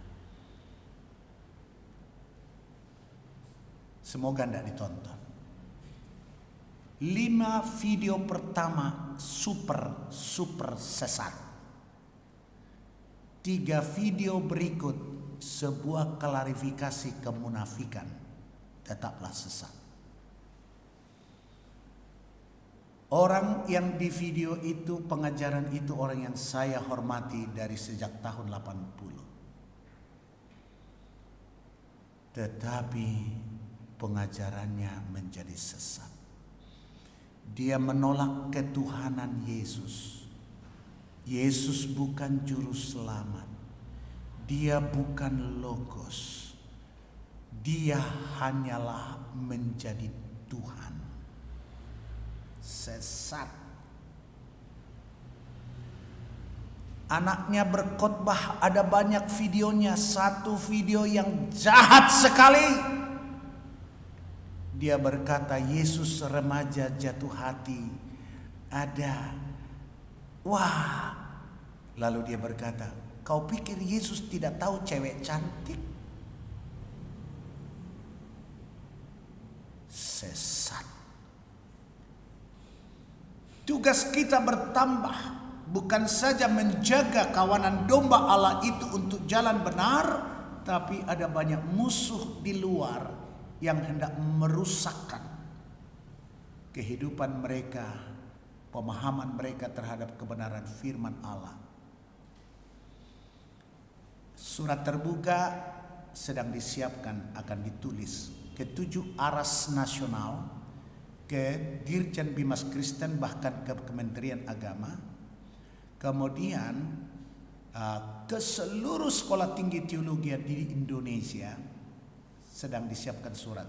Semoga tidak ditonton. 5 video pertama super sesat. 3 video berikut sebuah klarifikasi kemunafikan, tetaplah sesat. Orang yang di video itu, pengajaran itu orang yang saya hormati dari sejak tahun 80. Tetapi pengajarannya menjadi sesat. Dia menolak ketuhanan Yesus. Yesus bukan juru selamat. Dia bukan logos. Dia hanyalah menjadi Tuhan. Sesat. Anaknya berkhotbah, ada banyak videonya. Satu video yang jahat sekali. Dia berkata, Yesus remaja jatuh hati. Ada. Wah. Lalu dia berkata, kau pikir Yesus tidak tahu cewek cantik? Sesat. Tugas kita bertambah. Bukan saja menjaga kawanan domba Allah itu untuk jalan benar. Tapi ada banyak musuh di luar yang hendak merusakkan kehidupan mereka, pemahaman mereka terhadap kebenaran firman Allah. Surat terbuka sedang disiapkan, akan ditulis ke 7 aras nasional, ke Dirjen Bimas Kristen, bahkan ke Kementerian Agama, kemudian ke seluruh sekolah tinggi teologi di Indonesia. Sedang disiapkan surat.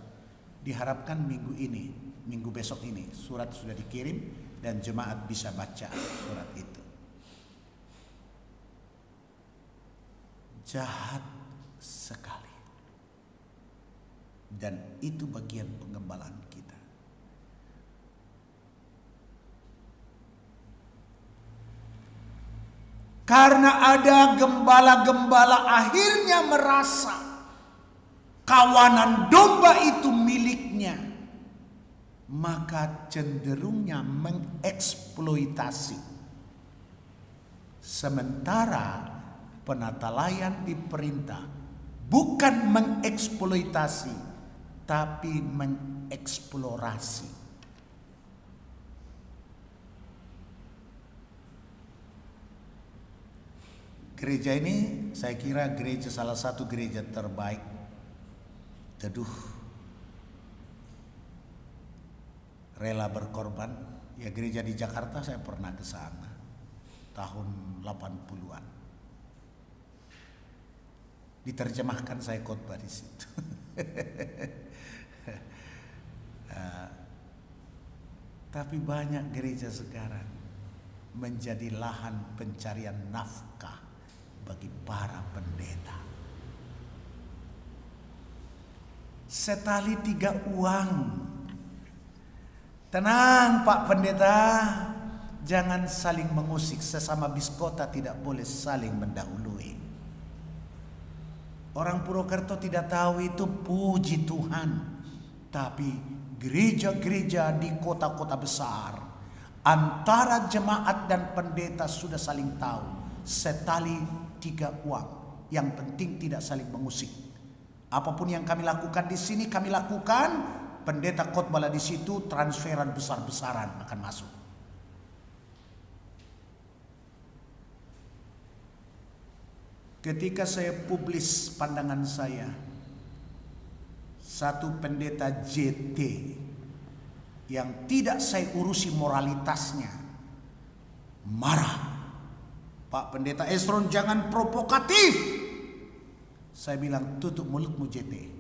Diharapkan minggu ini, minggu besok ini, surat sudah dikirim dan jemaat bisa baca surat itu. Jahat sekali. Dan itu bagian pengembalaan kita. Karena ada gembala-gembala akhirnya merasa kawanan domba itu miliknya, maka cenderungnya mengeksploitasi. Sementara penatalayan diperintah bukan mengeksploitasi, tapi mengeksplorasi. Gereja ini saya kira salah satu gereja terbaik, teduh, rela berkorban. Ya, gereja di Jakarta saya pernah ke sana tahun 80-an. Diterjemahkan, saya khotbah di situ. Tapi banyak gereja sekarang menjadi lahan pencarian nafkah bagi para pendeta. Setali 3 uang. Tenang Pak Pendeta, jangan saling mengusik. Sesama biskota tidak boleh saling mendahului. Orang Purwokerto tidak tahu itu, puji Tuhan. Tapi gereja-gereja di kota-kota besar, antara jemaat dan pendeta sudah saling tahu. Setali 3 uang. Yang penting tidak saling mengusik. Apapun yang kami lakukan di sini kami lakukan. Pendeta khotbah di situ, transferan besar-besaran akan masuk. Ketika saya publis pandangan saya, satu pendeta JT yang tidak saya urusi moralitasnya marah. Pak Pendeta Esron, jangan provokatif. Saya bilang, tutup mulutmu JT.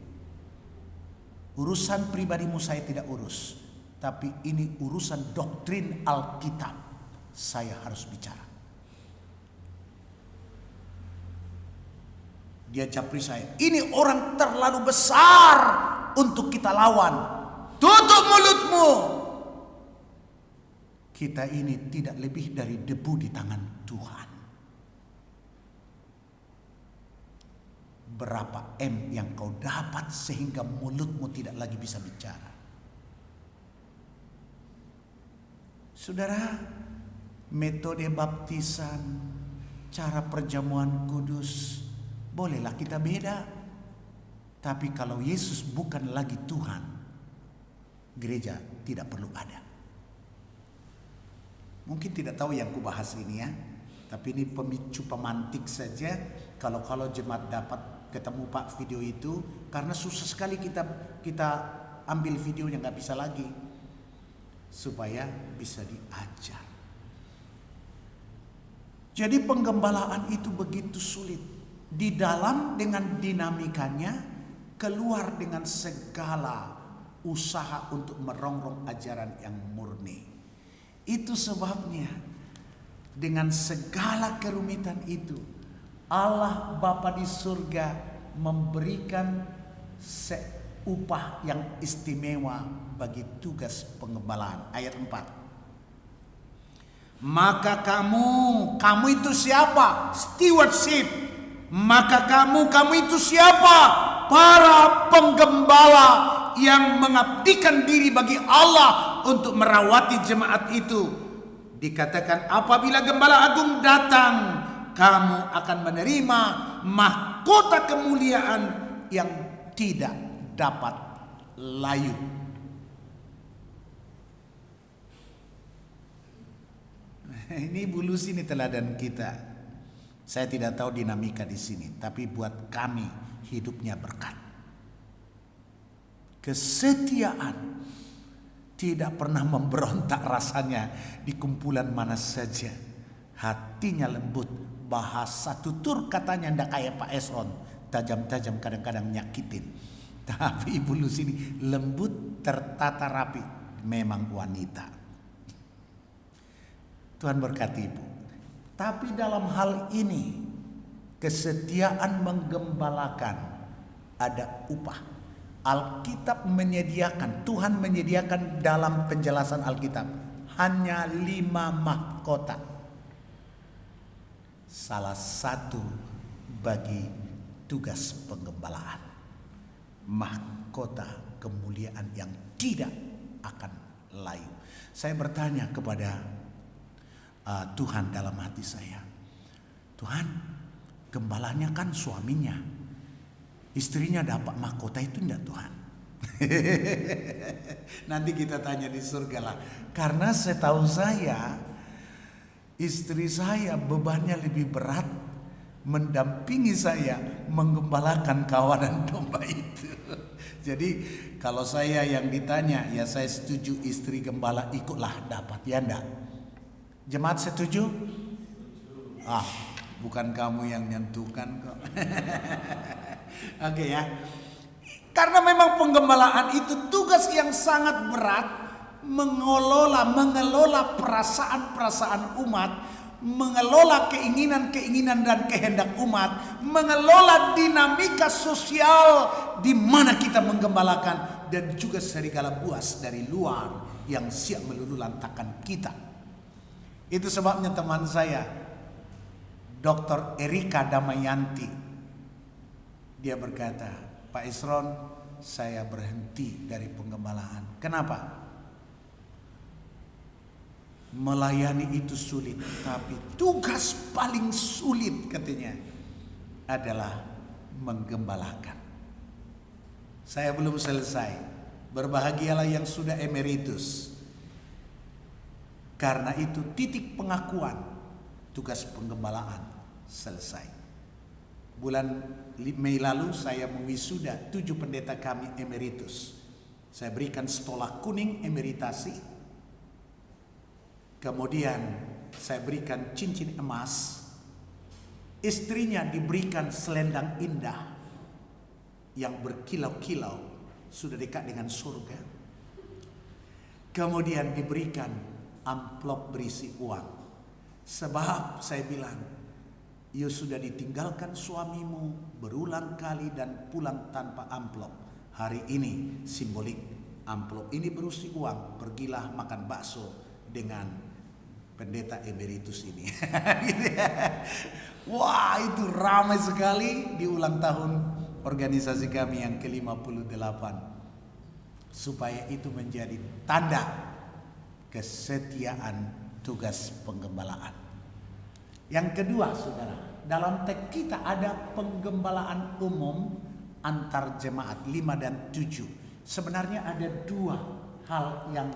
Urusan pribadimu saya tidak urus, tapi ini urusan doktrin Alkitab. Saya harus bicara. Dia japri saya, ini orang terlalu besar untuk kita lawan. Tutup mulutmu. Kita ini tidak lebih dari debu di tangan Tuhan. Berapa M yang kau dapat sehingga mulutmu tidak lagi bisa bicara? Saudara, metode baptisan, cara perjamuan kudus, bolehlah kita beda. Tapi kalau Yesus bukan lagi Tuhan, gereja tidak perlu ada. Mungkin tidak tahu yang kubahas ini ya, tapi ini pemicu pemantik saja. Kalau jemaat dapat ketemu Pak video itu, karena susah sekali kita ambil videonya, nggak bisa lagi, supaya bisa diajar. Jadi penggembalaan itu begitu sulit. Di dalam dengan dinamikanya, keluar dengan segala usaha untuk merongrong ajaran yang murni. Itu sebabnya dengan segala kerumitan itu, Allah Bapa di surga memberikan upah yang istimewa bagi tugas penggembalaan. Ayat 4. Maka kamu itu siapa? Stewardship. Maka kamu itu siapa? Para penggembala yang mengabdikan diri bagi Allah untuk merawati jemaat itu. Dikatakan apabila Gembala Agung datang, kamu akan menerima mahkota kemuliaan yang tidak dapat layu. Ini Bulus, ini teladan kita. Saya tidak tahu dinamika di sini, tapi buat kami hidupnya berkat. Kesetiaan, tidak pernah memberontak rasanya di kumpulan mana saja. Hatinya lembut, bahasa tutur katanya ndak kayak Pak Esron, tajam-tajam kadang-kadang nyakitin. Tapi Ibu Lus ini lembut, tertata rapi, memang wanita. Tuhan berkati Ibu. Tapi dalam hal ini, kesetiaan menggembalakan ada upah. Alkitab menyediakan, Tuhan menyediakan dalam penjelasan Alkitab hanya 5 mahkota. Salah satu bagi tugas penggembalaan. mahkota kemuliaan yang tidak akan layu. Saya bertanya kepada Tuhan dalam hati saya, Tuhan, gembalanya kan suaminya, istrinya dapat mahkota itu enggak Tuhan? Nanti kita tanya di surga lah. Karena setahu saya, istri saya bebannya lebih berat mendampingi saya menggembalakan kawanan domba itu. Jadi kalau saya yang ditanya, ya saya setuju istri gembala ikutlah dapat, ya enggak? Jemaat setuju? Bukan kamu yang nyentuhkan kok. Oke ya. Karena memang penggembalaan itu tugas yang sangat berat, mengelola perasaan-perasaan umat, mengelola keinginan-keinginan dan kehendak umat, mengelola dinamika sosial di mana kita menggembalakan, dan juga serigala buas dari luar yang siap meluluhlantakkan kita. Itu sebabnya teman saya, Dr. Erika Damayanti, dia berkata, Pak Isron, saya berhenti dari penggembalaan. Kenapa? Melayani itu sulit, tapi tugas paling sulit katanya adalah menggembalakan. Saya belum selesai. Berbahagialah yang sudah emeritus. Karena itu titik pengakuan tugas penggembalaan selesai. Bulan Mei lalu saya mewisuda 7 pendeta kami emeritus. Saya berikan stola kuning emeritasi. Kemudian saya berikan cincin emas. Istrinya diberikan selendang indah yang berkilau-kilau, sudah dekat dengan surga. Kemudian diberikan amplop berisi uang. Sebab saya bilang, you sudah ditinggalkan suamimu berulang kali dan pulang tanpa amplop. Hari ini simbolik, amplop ini berisi uang. Pergilah makan bakso dengan pendeta emeritus ini. Wah, itu ramai sekali di ulang tahun organisasi kami yang ke-58. Supaya itu menjadi tanda kesetiaan tugas penggembalaan. Yang kedua, saudara, dalam teks kita ada penggembalaan umum antar jemaat 5 dan 7. Sebenarnya ada 2 hal yang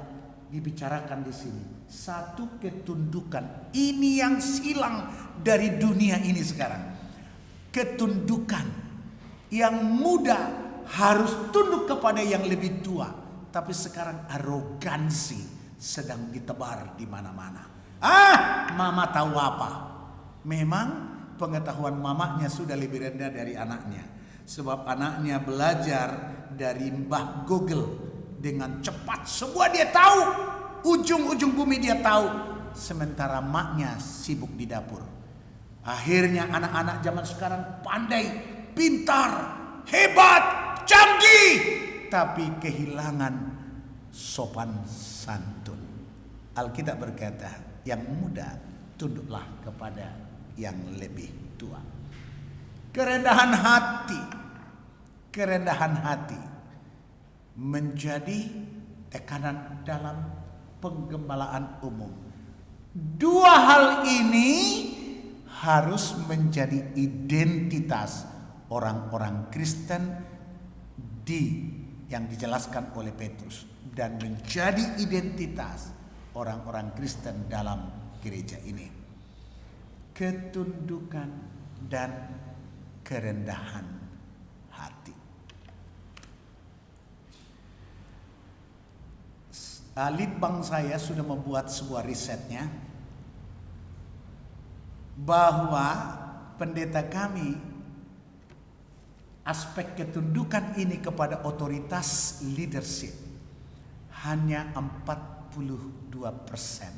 dibicarakan di sini. Satu, ketundukan. Ini yang silang dari dunia ini sekarang. Ketundukan. Yang muda harus tunduk kepada yang lebih tua. Tapi sekarang arogansi sedang ditebar di mana-mana. Mama tahu apa? Memang pengetahuan mamanya sudah lebih rendah dari anaknya. Sebab anaknya belajar dari Mbah Google dengan cepat. Semua dia tahu. Ujung-ujung bumi dia tahu. Sementara maknya sibuk di dapur. Akhirnya anak-anak zaman sekarang pandai, pintar, hebat, canggih. Tapi kehilangan sopan santun. Alkitab berkata, yang muda tunduklah kepada yang lebih tua. Kerendahan hati menjadi tekanan dalam penggembalaan umum. 2 hal ini harus menjadi identitas orang-orang Kristen yang dijelaskan oleh Petrus, dan menjadi identitas orang-orang Kristen dalam gereja ini. Ketundukan dan kerendahan hati. Litbang saya sudah membuat sebuah risetnya bahwa pendeta kami, aspek ketundukan ini kepada otoritas leadership hanya 42%.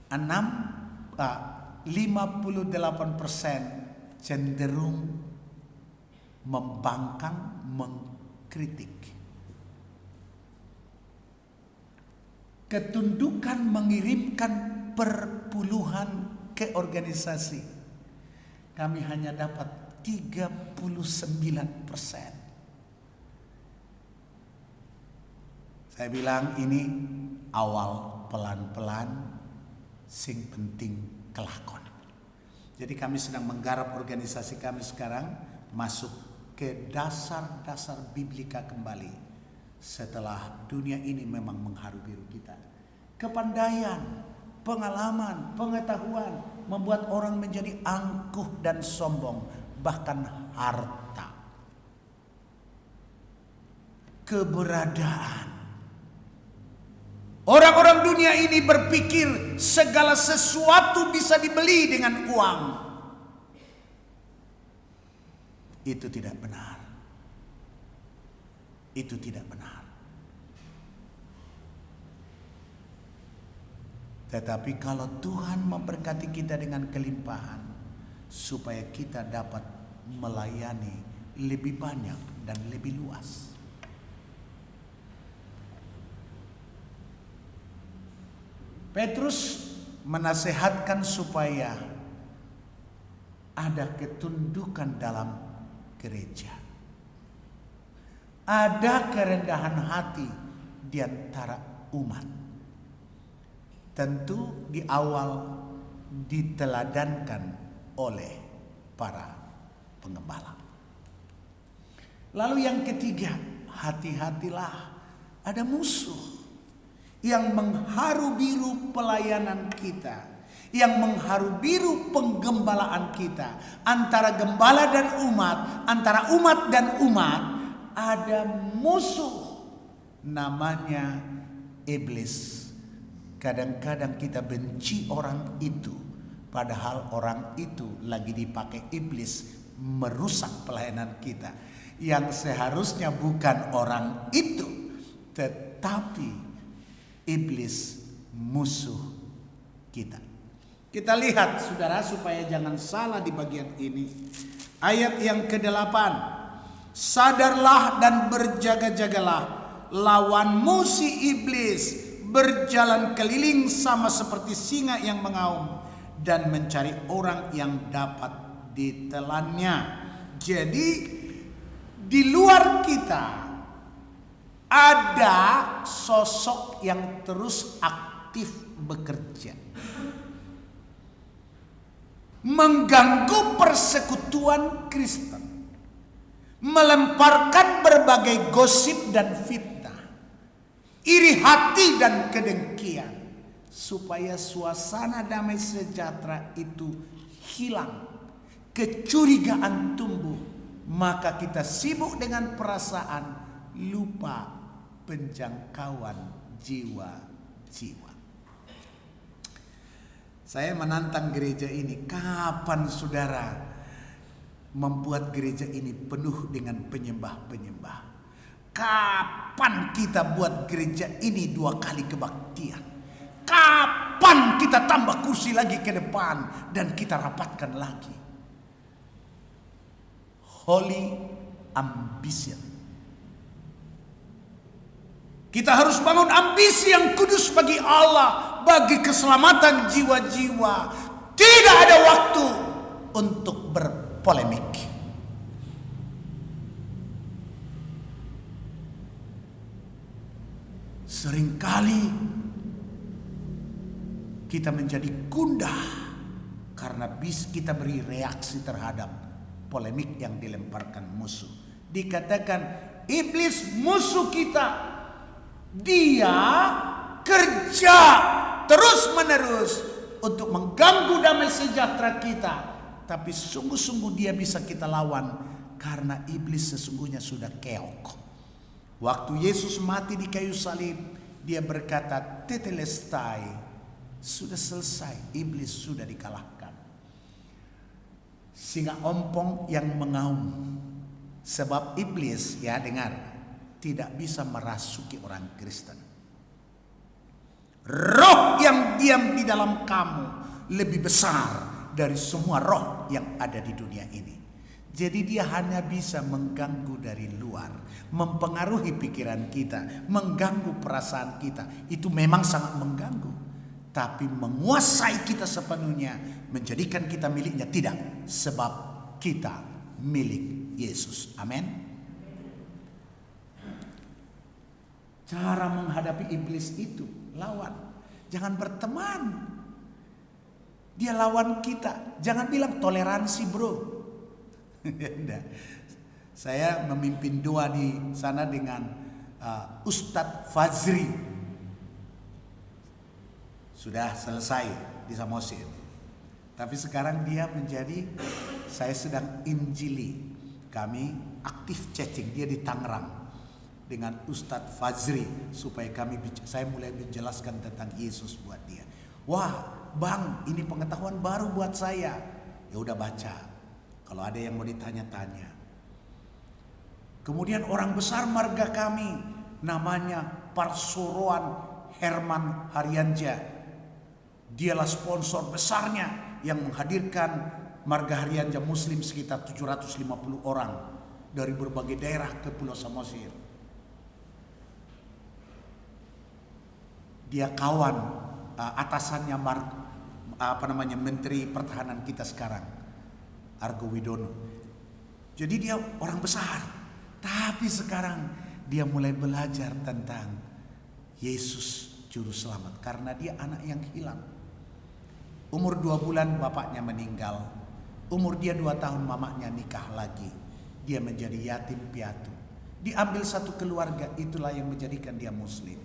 58% cenderung membangkang, mengkritik. Ketundukan mengirimkan perpuluhan ke organisasi. Kami hanya dapat 39%. Saya bilang ini awal pelan-pelan, sing penting kelakon. Jadi kami sedang menggarap organisasi kami sekarang masuk ke dasar-dasar biblika kembali. Setelah dunia ini memang mengharu-biru kita. Kepandaian, pengalaman, pengetahuan membuat orang menjadi angkuh dan sombong, bahkan harta. Keberadaan. Orang-orang dunia ini berpikir segala sesuatu bisa dibeli dengan uang. Itu tidak benar. Itu tidak benar. Tetapi kalau Tuhan memberkati kita dengan kelimpahan, supaya kita dapat melayani lebih banyak dan lebih luas. Petrus menasehatkan supaya ada ketundukan dalam gereja. Ada kerendahan hati di antara umat. Tentu di awal diteladankan oleh para pengembala. Lalu yang ketiga, hati-hatilah, ada musuh yang mengharu-biru pelayanan kita, yang mengharu-biru penggembalaan kita. Antara gembala dan umat, antara umat dan umat, ada musuh namanya iblis. Kadang-kadang kita benci orang itu, padahal orang itu lagi dipakai iblis merusak pelayanan kita. Yang seharusnya bukan orang itu, tetapi iblis, musuh kita. Kita lihat saudara, supaya jangan salah di bagian ini. Ayat yang ke-8. Sadarlah dan berjaga-jagalah, lawanmu si iblis berjalan keliling sama seperti singa yang mengaum dan mencari orang yang dapat ditelannya. Jadi di luar kita ada sosok yang terus aktif bekerja, mengganggu persekutuan Kristen, melemparkan berbagai gosip dan fitnah, iri hati dan kedengkian, supaya suasana damai sejahtera itu hilang, kecurigaan tumbuh, maka kita sibuk dengan perasaan, lupa penjangkauan jiwa-jiwa. Saya menantang gereja ini, kapan saudara membuat gereja ini penuh dengan penyembah-penyembah? Kapan kita buat gereja ini 2 kali kebaktian? Kapan kita tambah kursi lagi ke depan dan kita rapatkan lagi? Holy ambition. Kita harus bangun ambisi yang kudus bagi Allah, bagi keselamatan jiwa-jiwa. Tidak ada waktu untuk berpolemik. Seringkali kita menjadi gundah karena kita beri reaksi terhadap polemik yang dilemparkan musuh. Dikatakan iblis musuh kita. Dia kerja terus-menerus untuk mengganggu damai sejahtera kita. Tapi sungguh-sungguh dia bisa kita lawan karena iblis sesungguhnya sudah keok. Waktu Yesus mati di kayu salib, dia berkata, tetelestai, sudah selesai, iblis sudah dikalahkan. Singa ompong yang mengaum. Sebab iblis, ya dengar, tidak bisa merasuki orang Kristen. Roh yang diam di dalam kamu lebih besar dari semua roh yang ada di dunia ini. Jadi dia hanya bisa mengganggu dari luar, mempengaruhi pikiran kita, mengganggu perasaan kita. Itu memang sangat mengganggu. Tapi menguasai kita sepenuhnya, menjadikan kita miliknya, tidak. Sebab kita milik Yesus. Amin. Cara menghadapi iblis itu lawan. Jangan berteman. Dia lawan kita. Jangan bilang toleransi bro. Saya memimpin doa di sana dengan Ustadz Fazri. Sudah selesai di Samosir. Tapi sekarang dia menjadi, saya sedang injili. Kami aktif chatting, dia di Tangerang dengan Ustadz Fazri supaya saya mulai menjelaskan tentang Yesus buat dia. Wah, Bang, ini pengetahuan baru buat saya. Ya udah baca. Kalau ada yang mau ditanya-tanya. Kemudian orang besar marga kami namanya Parsuroan Herman Haryanja. Dialah sponsor besarnya yang menghadirkan marga Haryanja Muslim sekitar 750 orang dari berbagai daerah ke Pulau Samosir. Dia kawan atasannya Menteri Pertahanan kita sekarang, Argo Widono. Jadi dia orang besar, tapi sekarang dia mulai belajar tentang Yesus Juru Selamat karena dia anak yang hilang. Umur 2 bulan bapaknya meninggal. Umur dia 2 tahun mamanya nikah lagi. Dia menjadi yatim piatu. Diambil satu keluarga, itulah yang menjadikan dia muslim.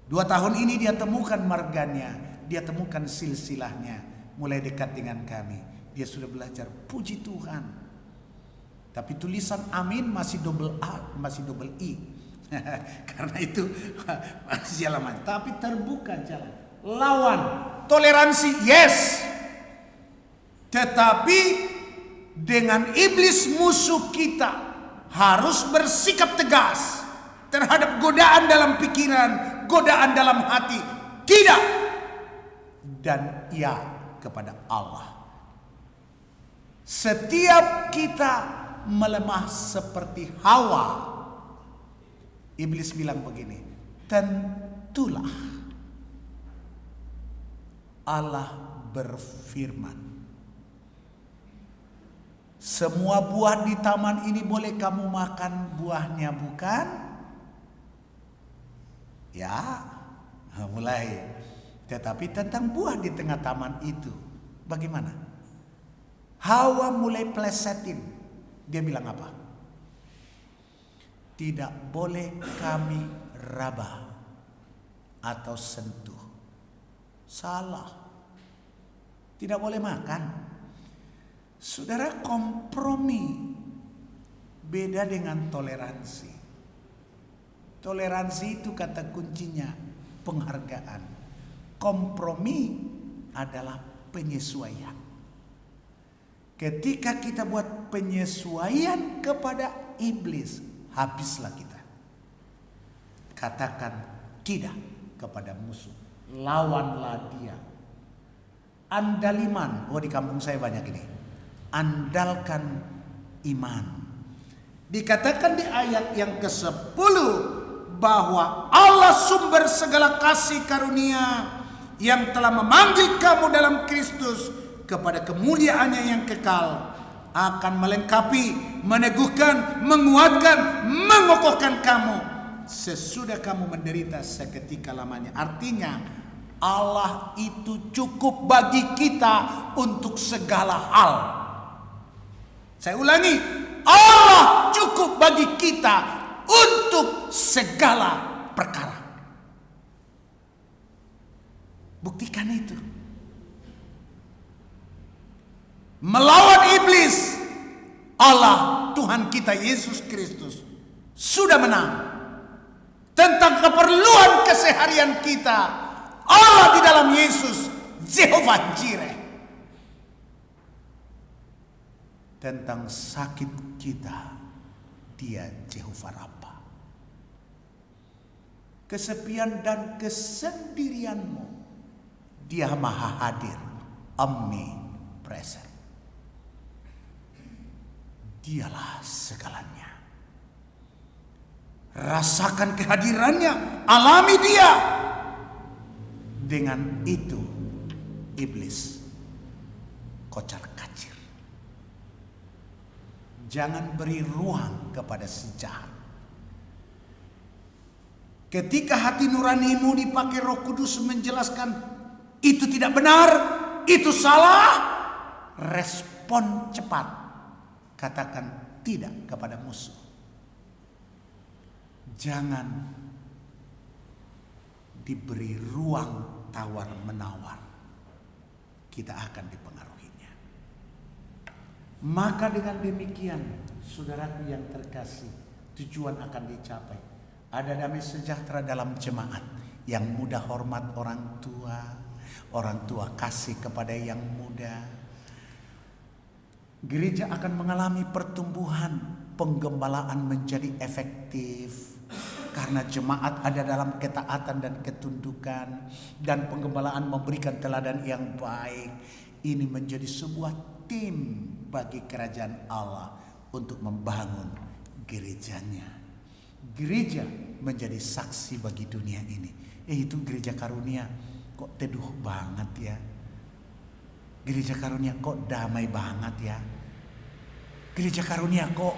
2 tahun ini dia temukan marganya. Dia temukan silsilahnya. Mulai dekat dengan kami. Dia sudah belajar puji Tuhan. Tapi tulisan amin masih double A, masih double I. Karena itu masih lama. Tapi terbuka jalan. Lawan. Toleransi, yes. Tetapi dengan iblis musuh kita harus bersikap tegas terhadap godaan dalam pikiran, godaan dalam hati. Tidak. Dan ya kepada Allah. Setiap kita melemah seperti Hawa. Iblis bilang begini, tentulah Allah berfirman, semua buah di taman ini boleh kamu makan buahnya, bukan? Ya, mulai. Tetapi tentang buah di tengah taman itu, bagaimana? Hawa mulai plesetin. Dia bilang apa? Tidak boleh kami raba atau sentuh. Salah. Tidak boleh makan. Saudara, kompromi beda dengan toleransi. Toleransi itu kata kuncinya penghargaan. Kompromi adalah penyesuaian. Ketika kita buat penyesuaian kepada iblis, habislah kita. Katakan tidak kepada musuh. Lawanlah dia. Andaliman. Oh, di kampung saya banyak ini. Andalkan iman. Dikatakan di ayat yang ke-10 bahwa Allah sumber segala kasih karunia yang telah memanggil kamu dalam Kristus kepada kemuliaannya yang kekal akan melengkapi, meneguhkan, menguatkan, mengokohkan kamu sesudah kamu menderita seketika lamanya. Artinya Allah itu cukup bagi kita untuk segala hal. Saya ulangi, Allah cukup bagi kita untuk segala perkara. Buktikan itu. Melawan iblis, Allah Tuhan kita Yesus Kristus sudah menang. Tentang keperluan keseharian kita, Allah di dalam Yesus, Jehovah Jireh. Tentang sakit kita, Dia Jehovah Rafa. Kesepian dan kesendirianmu, Dia Maha Hadir, omnipresent. Dialah segalanya. Rasakan kehadirannya, alami Dia. Dengan itu iblis kocar kacir. Jangan beri ruang kepada si jahat. Ketika hati nuranimu dipakai Roh Kudus menjelaskan itu tidak benar, itu salah, respon cepat. Katakan tidak kepada musuh. Jangan diberi ruang tawar-menawar. Kita akan dipengaruhinya. Maka dengan demikian, saudaraku yang terkasih, tujuan akan dicapai. Ada damai sejahtera dalam jemaat yang muda hormat orang tua kasih kepada yang muda. Gereja akan mengalami pertumbuhan, penggembalaan menjadi efektif karena jemaat ada dalam ketaatan dan ketundukan, dan penggembalaan memberikan teladan yang baik. Ini menjadi sebuah tim bagi kerajaan Allah untuk membangun gerejanya. Gereja menjadi saksi bagi dunia ini. Itu gereja karunia kok teduh banget ya. Gereja karunia kok damai banget ya. Gereja karunia kok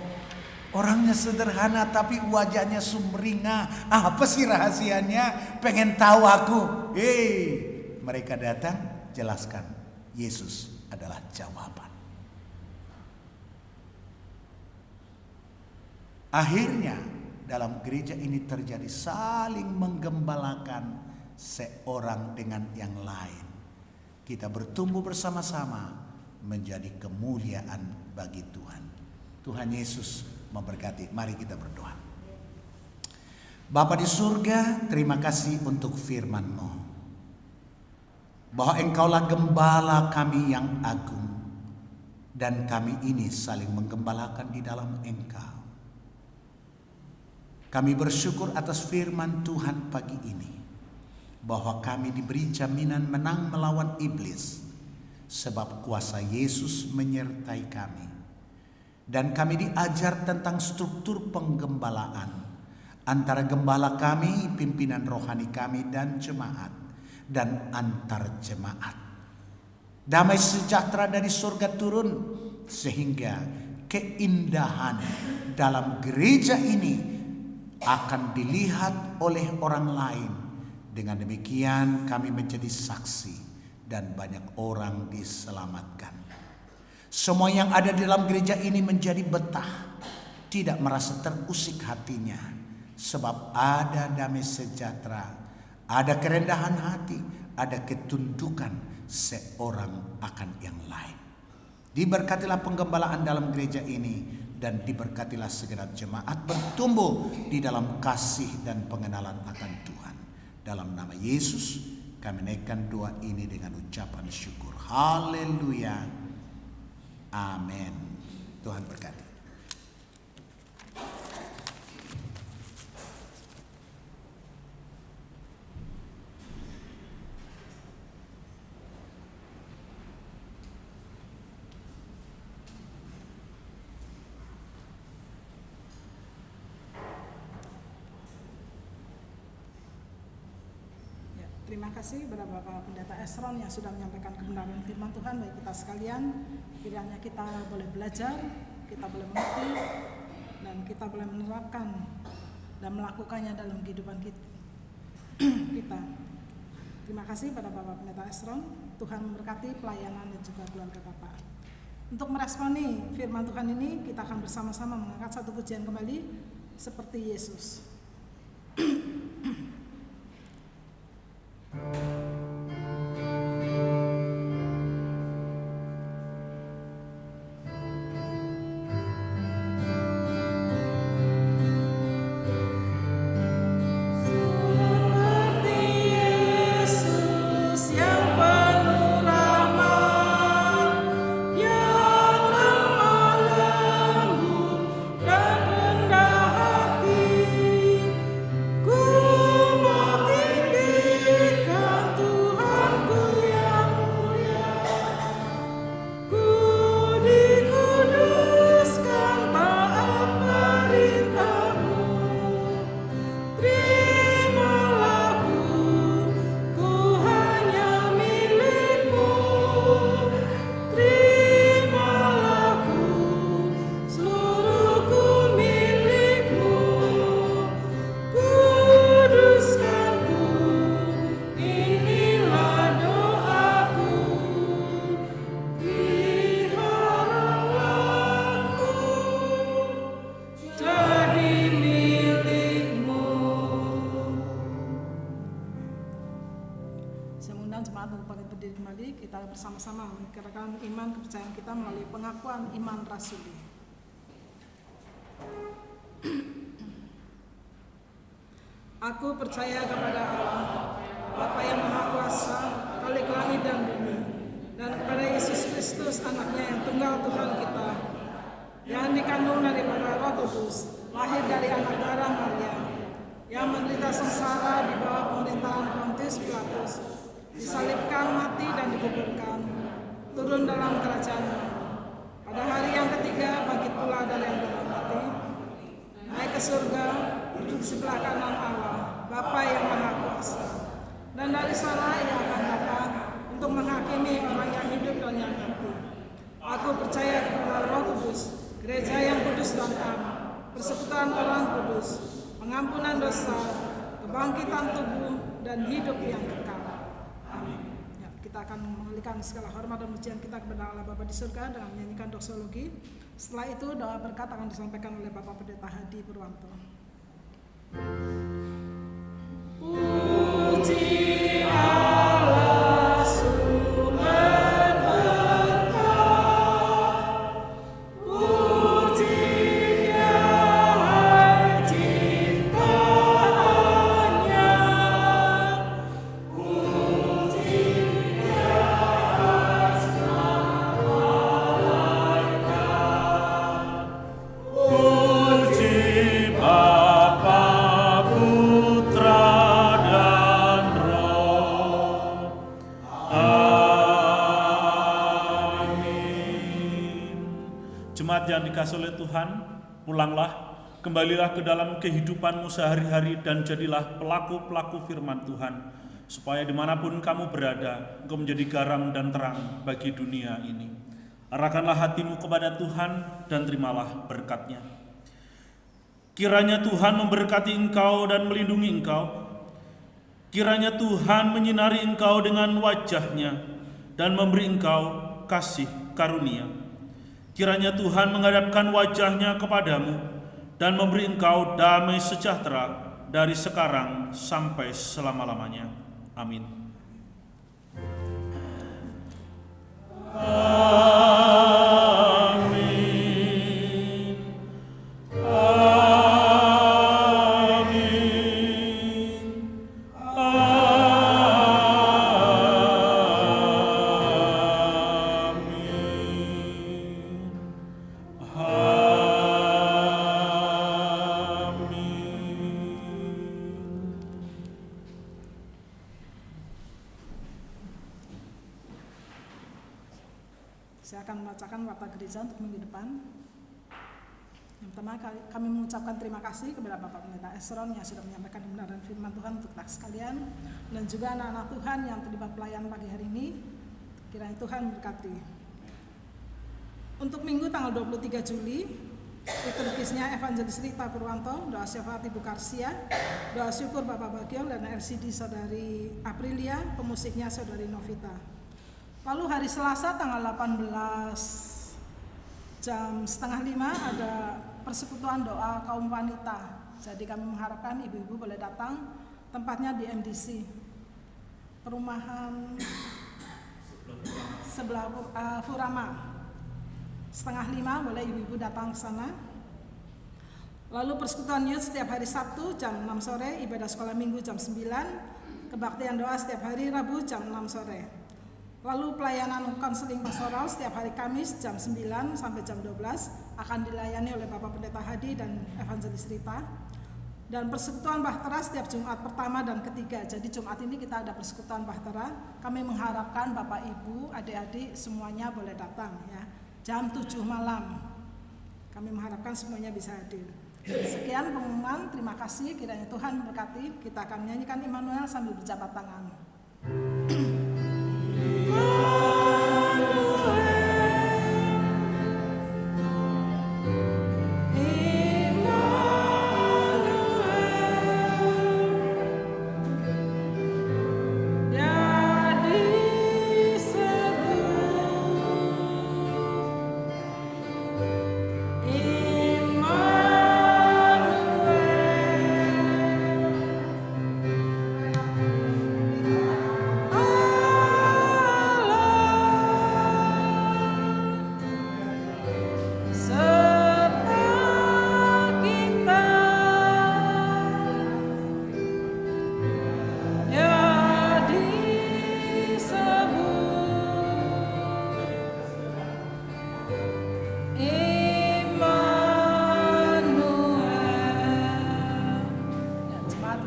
orangnya sederhana tapi wajahnya sumringah. Apa sih rahasianya? Pengen tahu aku. Mereka datang, jelaskan. Yesus adalah jawaban. Akhirnya dalam gereja ini terjadi saling menggembalakan seorang dengan yang lain. Kita bertumbuh bersama-sama menjadi kemuliaan bagi Tuhan. Tuhan Yesus memberkati. Mari kita berdoa. Bapa di surga, terima kasih untuk firman-Mu. Bahwa Engkaulah gembala kami yang agung. Dan kami ini saling menggembalakan di dalam Engkau. Kami bersyukur atas firman Tuhan pagi ini. Bahwa kami diberi jaminan menang melawan iblis. Sebab kuasa Yesus menyertai kami. Dan kami diajar tentang struktur penggembalaan antara gembala kami, pimpinan rohani kami, dan jemaat, dan antar jemaat. Damai sejahtera dari surga turun sehingga keindahan dalam gereja ini akan dilihat oleh orang lain. Dengan demikian kami menjadi saksi dan banyak orang diselamatkan. Semua yang ada di dalam gereja ini menjadi betah, tidak merasa terusik hatinya, sebab ada damai sejahtera, ada kerendahan hati, ada ketundukan seorang akan yang lain. Diberkatilah penggembalaan dalam gereja ini, dan diberkatilah segenap jemaat bertumbuh di dalam kasih dan pengenalan akan Tuhan. Dalam nama Yesus kami naikkan doa ini dengan ucapan syukur. Haleluya. Amin. Tuhan berkati. Terima kasih kepada Bapak Pendeta Esron yang sudah menyampaikan kebenaran firman Tuhan bagi kita sekalian. Kiranya kita boleh belajar, kita boleh mengerti, dan kita boleh menerapkan dan melakukannya dalam kehidupan kita. Terima kasih pada Bapak Pendeta Esron. Tuhan memberkati pelayanan dan juga keluarga Bapak. Untuk meresponi firman Tuhan ini, kita akan bersama-sama mengangkat satu pujian kembali seperti Yesus. Ku kita bersama-sama mengerjakan iman kepercayaan kita melalui pengakuan iman rasuli. Aku percaya kepada Allah, Bapa yang Maha Kuasa, Khalik langit dan bumi, dan kepada Yesus Kristus, Anaknya yang tunggal Tuhan kita, yang dikandung daripada Roh Kudus, lahir dari anak darah Maria, yang menderita sengsara di bawah pemerintahan Pontius Pilatus, disalibkan, mati dan dikuburkan, turun dalam kerajaan-Nya. Pada hari yang ketiga bangkit pula dari antara mati, naik ke surga, duduk di sebelah kanan Allah, Bapa yang Maha Kuasa. Dan dari sana Ia akan datang untuk menghakimi orang yang hidup dan yang mati. Aku percaya kepada Roh Kudus, gereja yang kudus dan am, persekutuan orang kudus, pengampunan dosa, kebangkitan tubuh, dan hidup yang kekal. Amin. Ya, kita akan mengalihkan segala hormat dan pujian kita kepada Allah Bapa di surga dengan menyanyikan doksologi. Setelah itu doa berkat akan disampaikan oleh Bapak Pendeta Hadi Purwanto. Puji Allah sumber berkat, puji Dia ciptaannya, puji Dia sang malaikat, Puji Bapa, Putra, dan Roh. Amin. Jemaat yang dikasihi oleh Tuhan, pulanglah, kembalilah ke dalam kehidupanmu sehari-hari dan jadilah pelaku-pelaku firman Tuhan, supaya dimanapun kamu berada, engkau menjadi garam dan terang bagi dunia ini. Arahkanlah hatimu kepada Tuhan dan terimalah berkat-Nya. Kiranya Tuhan memberkati engkau dan melindungi engkau. Kiranya Tuhan menyinari engkau dengan wajah-Nya dan memberi engkau kasih karunia. Kiranya Tuhan menghadapkan wajah-Nya kepadamu dan memberi engkau damai sejahtera dari sekarang sampai selama-lamanya. Amin. Amin. Saya akan membacakan warta gereja untuk minggu depan. Yang pertama, kami mengucapkan terima kasih kepada Bapak Pendeta Esron yang sudah menyampaikan kebenaran firman Tuhan untuk kita sekalian, dan juga anak-anak Tuhan yang terlibat pelayanan pagi hari ini. Kiranya Tuhan memberkati. Untuk minggu tanggal 23 Juli, liturgisnya Evangelis Rita Purwanto, doa syafaat Ibu Karsia, doa syukur Bapak Bagio, dan RCD Saudari Aprilia, pemusiknya Saudari Novita. Lalu hari Selasa tanggal 18 jam 4:30 ada persekutuan doa kaum wanita. Jadi kami mengharapkan ibu-ibu boleh datang, tempatnya di MDC, perumahan sebelah Furama. 4:30 boleh ibu-ibu datang ke sana. Lalu persekutuan youth setiap hari Sabtu jam 6 sore, ibadah sekolah minggu jam 9, kebaktian doa setiap hari Rabu jam 6 sore. Lalu pelayanan konseling pastoral setiap hari Kamis jam 9 sampai jam 12 akan dilayani oleh Bapak Pendeta Hadi dan Evangelis Rita. Dan persekutuan Bahtera setiap Jumat pertama dan ketiga. Jadi Jumat ini kita ada persekutuan Bahtera. Kami mengharapkan Bapak Ibu, adik-adik semuanya boleh datang ya. Jam 7 malam. Kami mengharapkan semuanya bisa hadir. Sekian pengumuman, terima kasih, kiranya Tuhan memberkati. Kita akan menyanyikan Immanuel sambil berjabat tangan.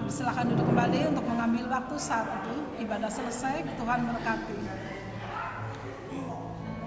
Silakan duduk kembali untuk mengambil waktu saat itu. Ibadah selesai, Tuhan berkati.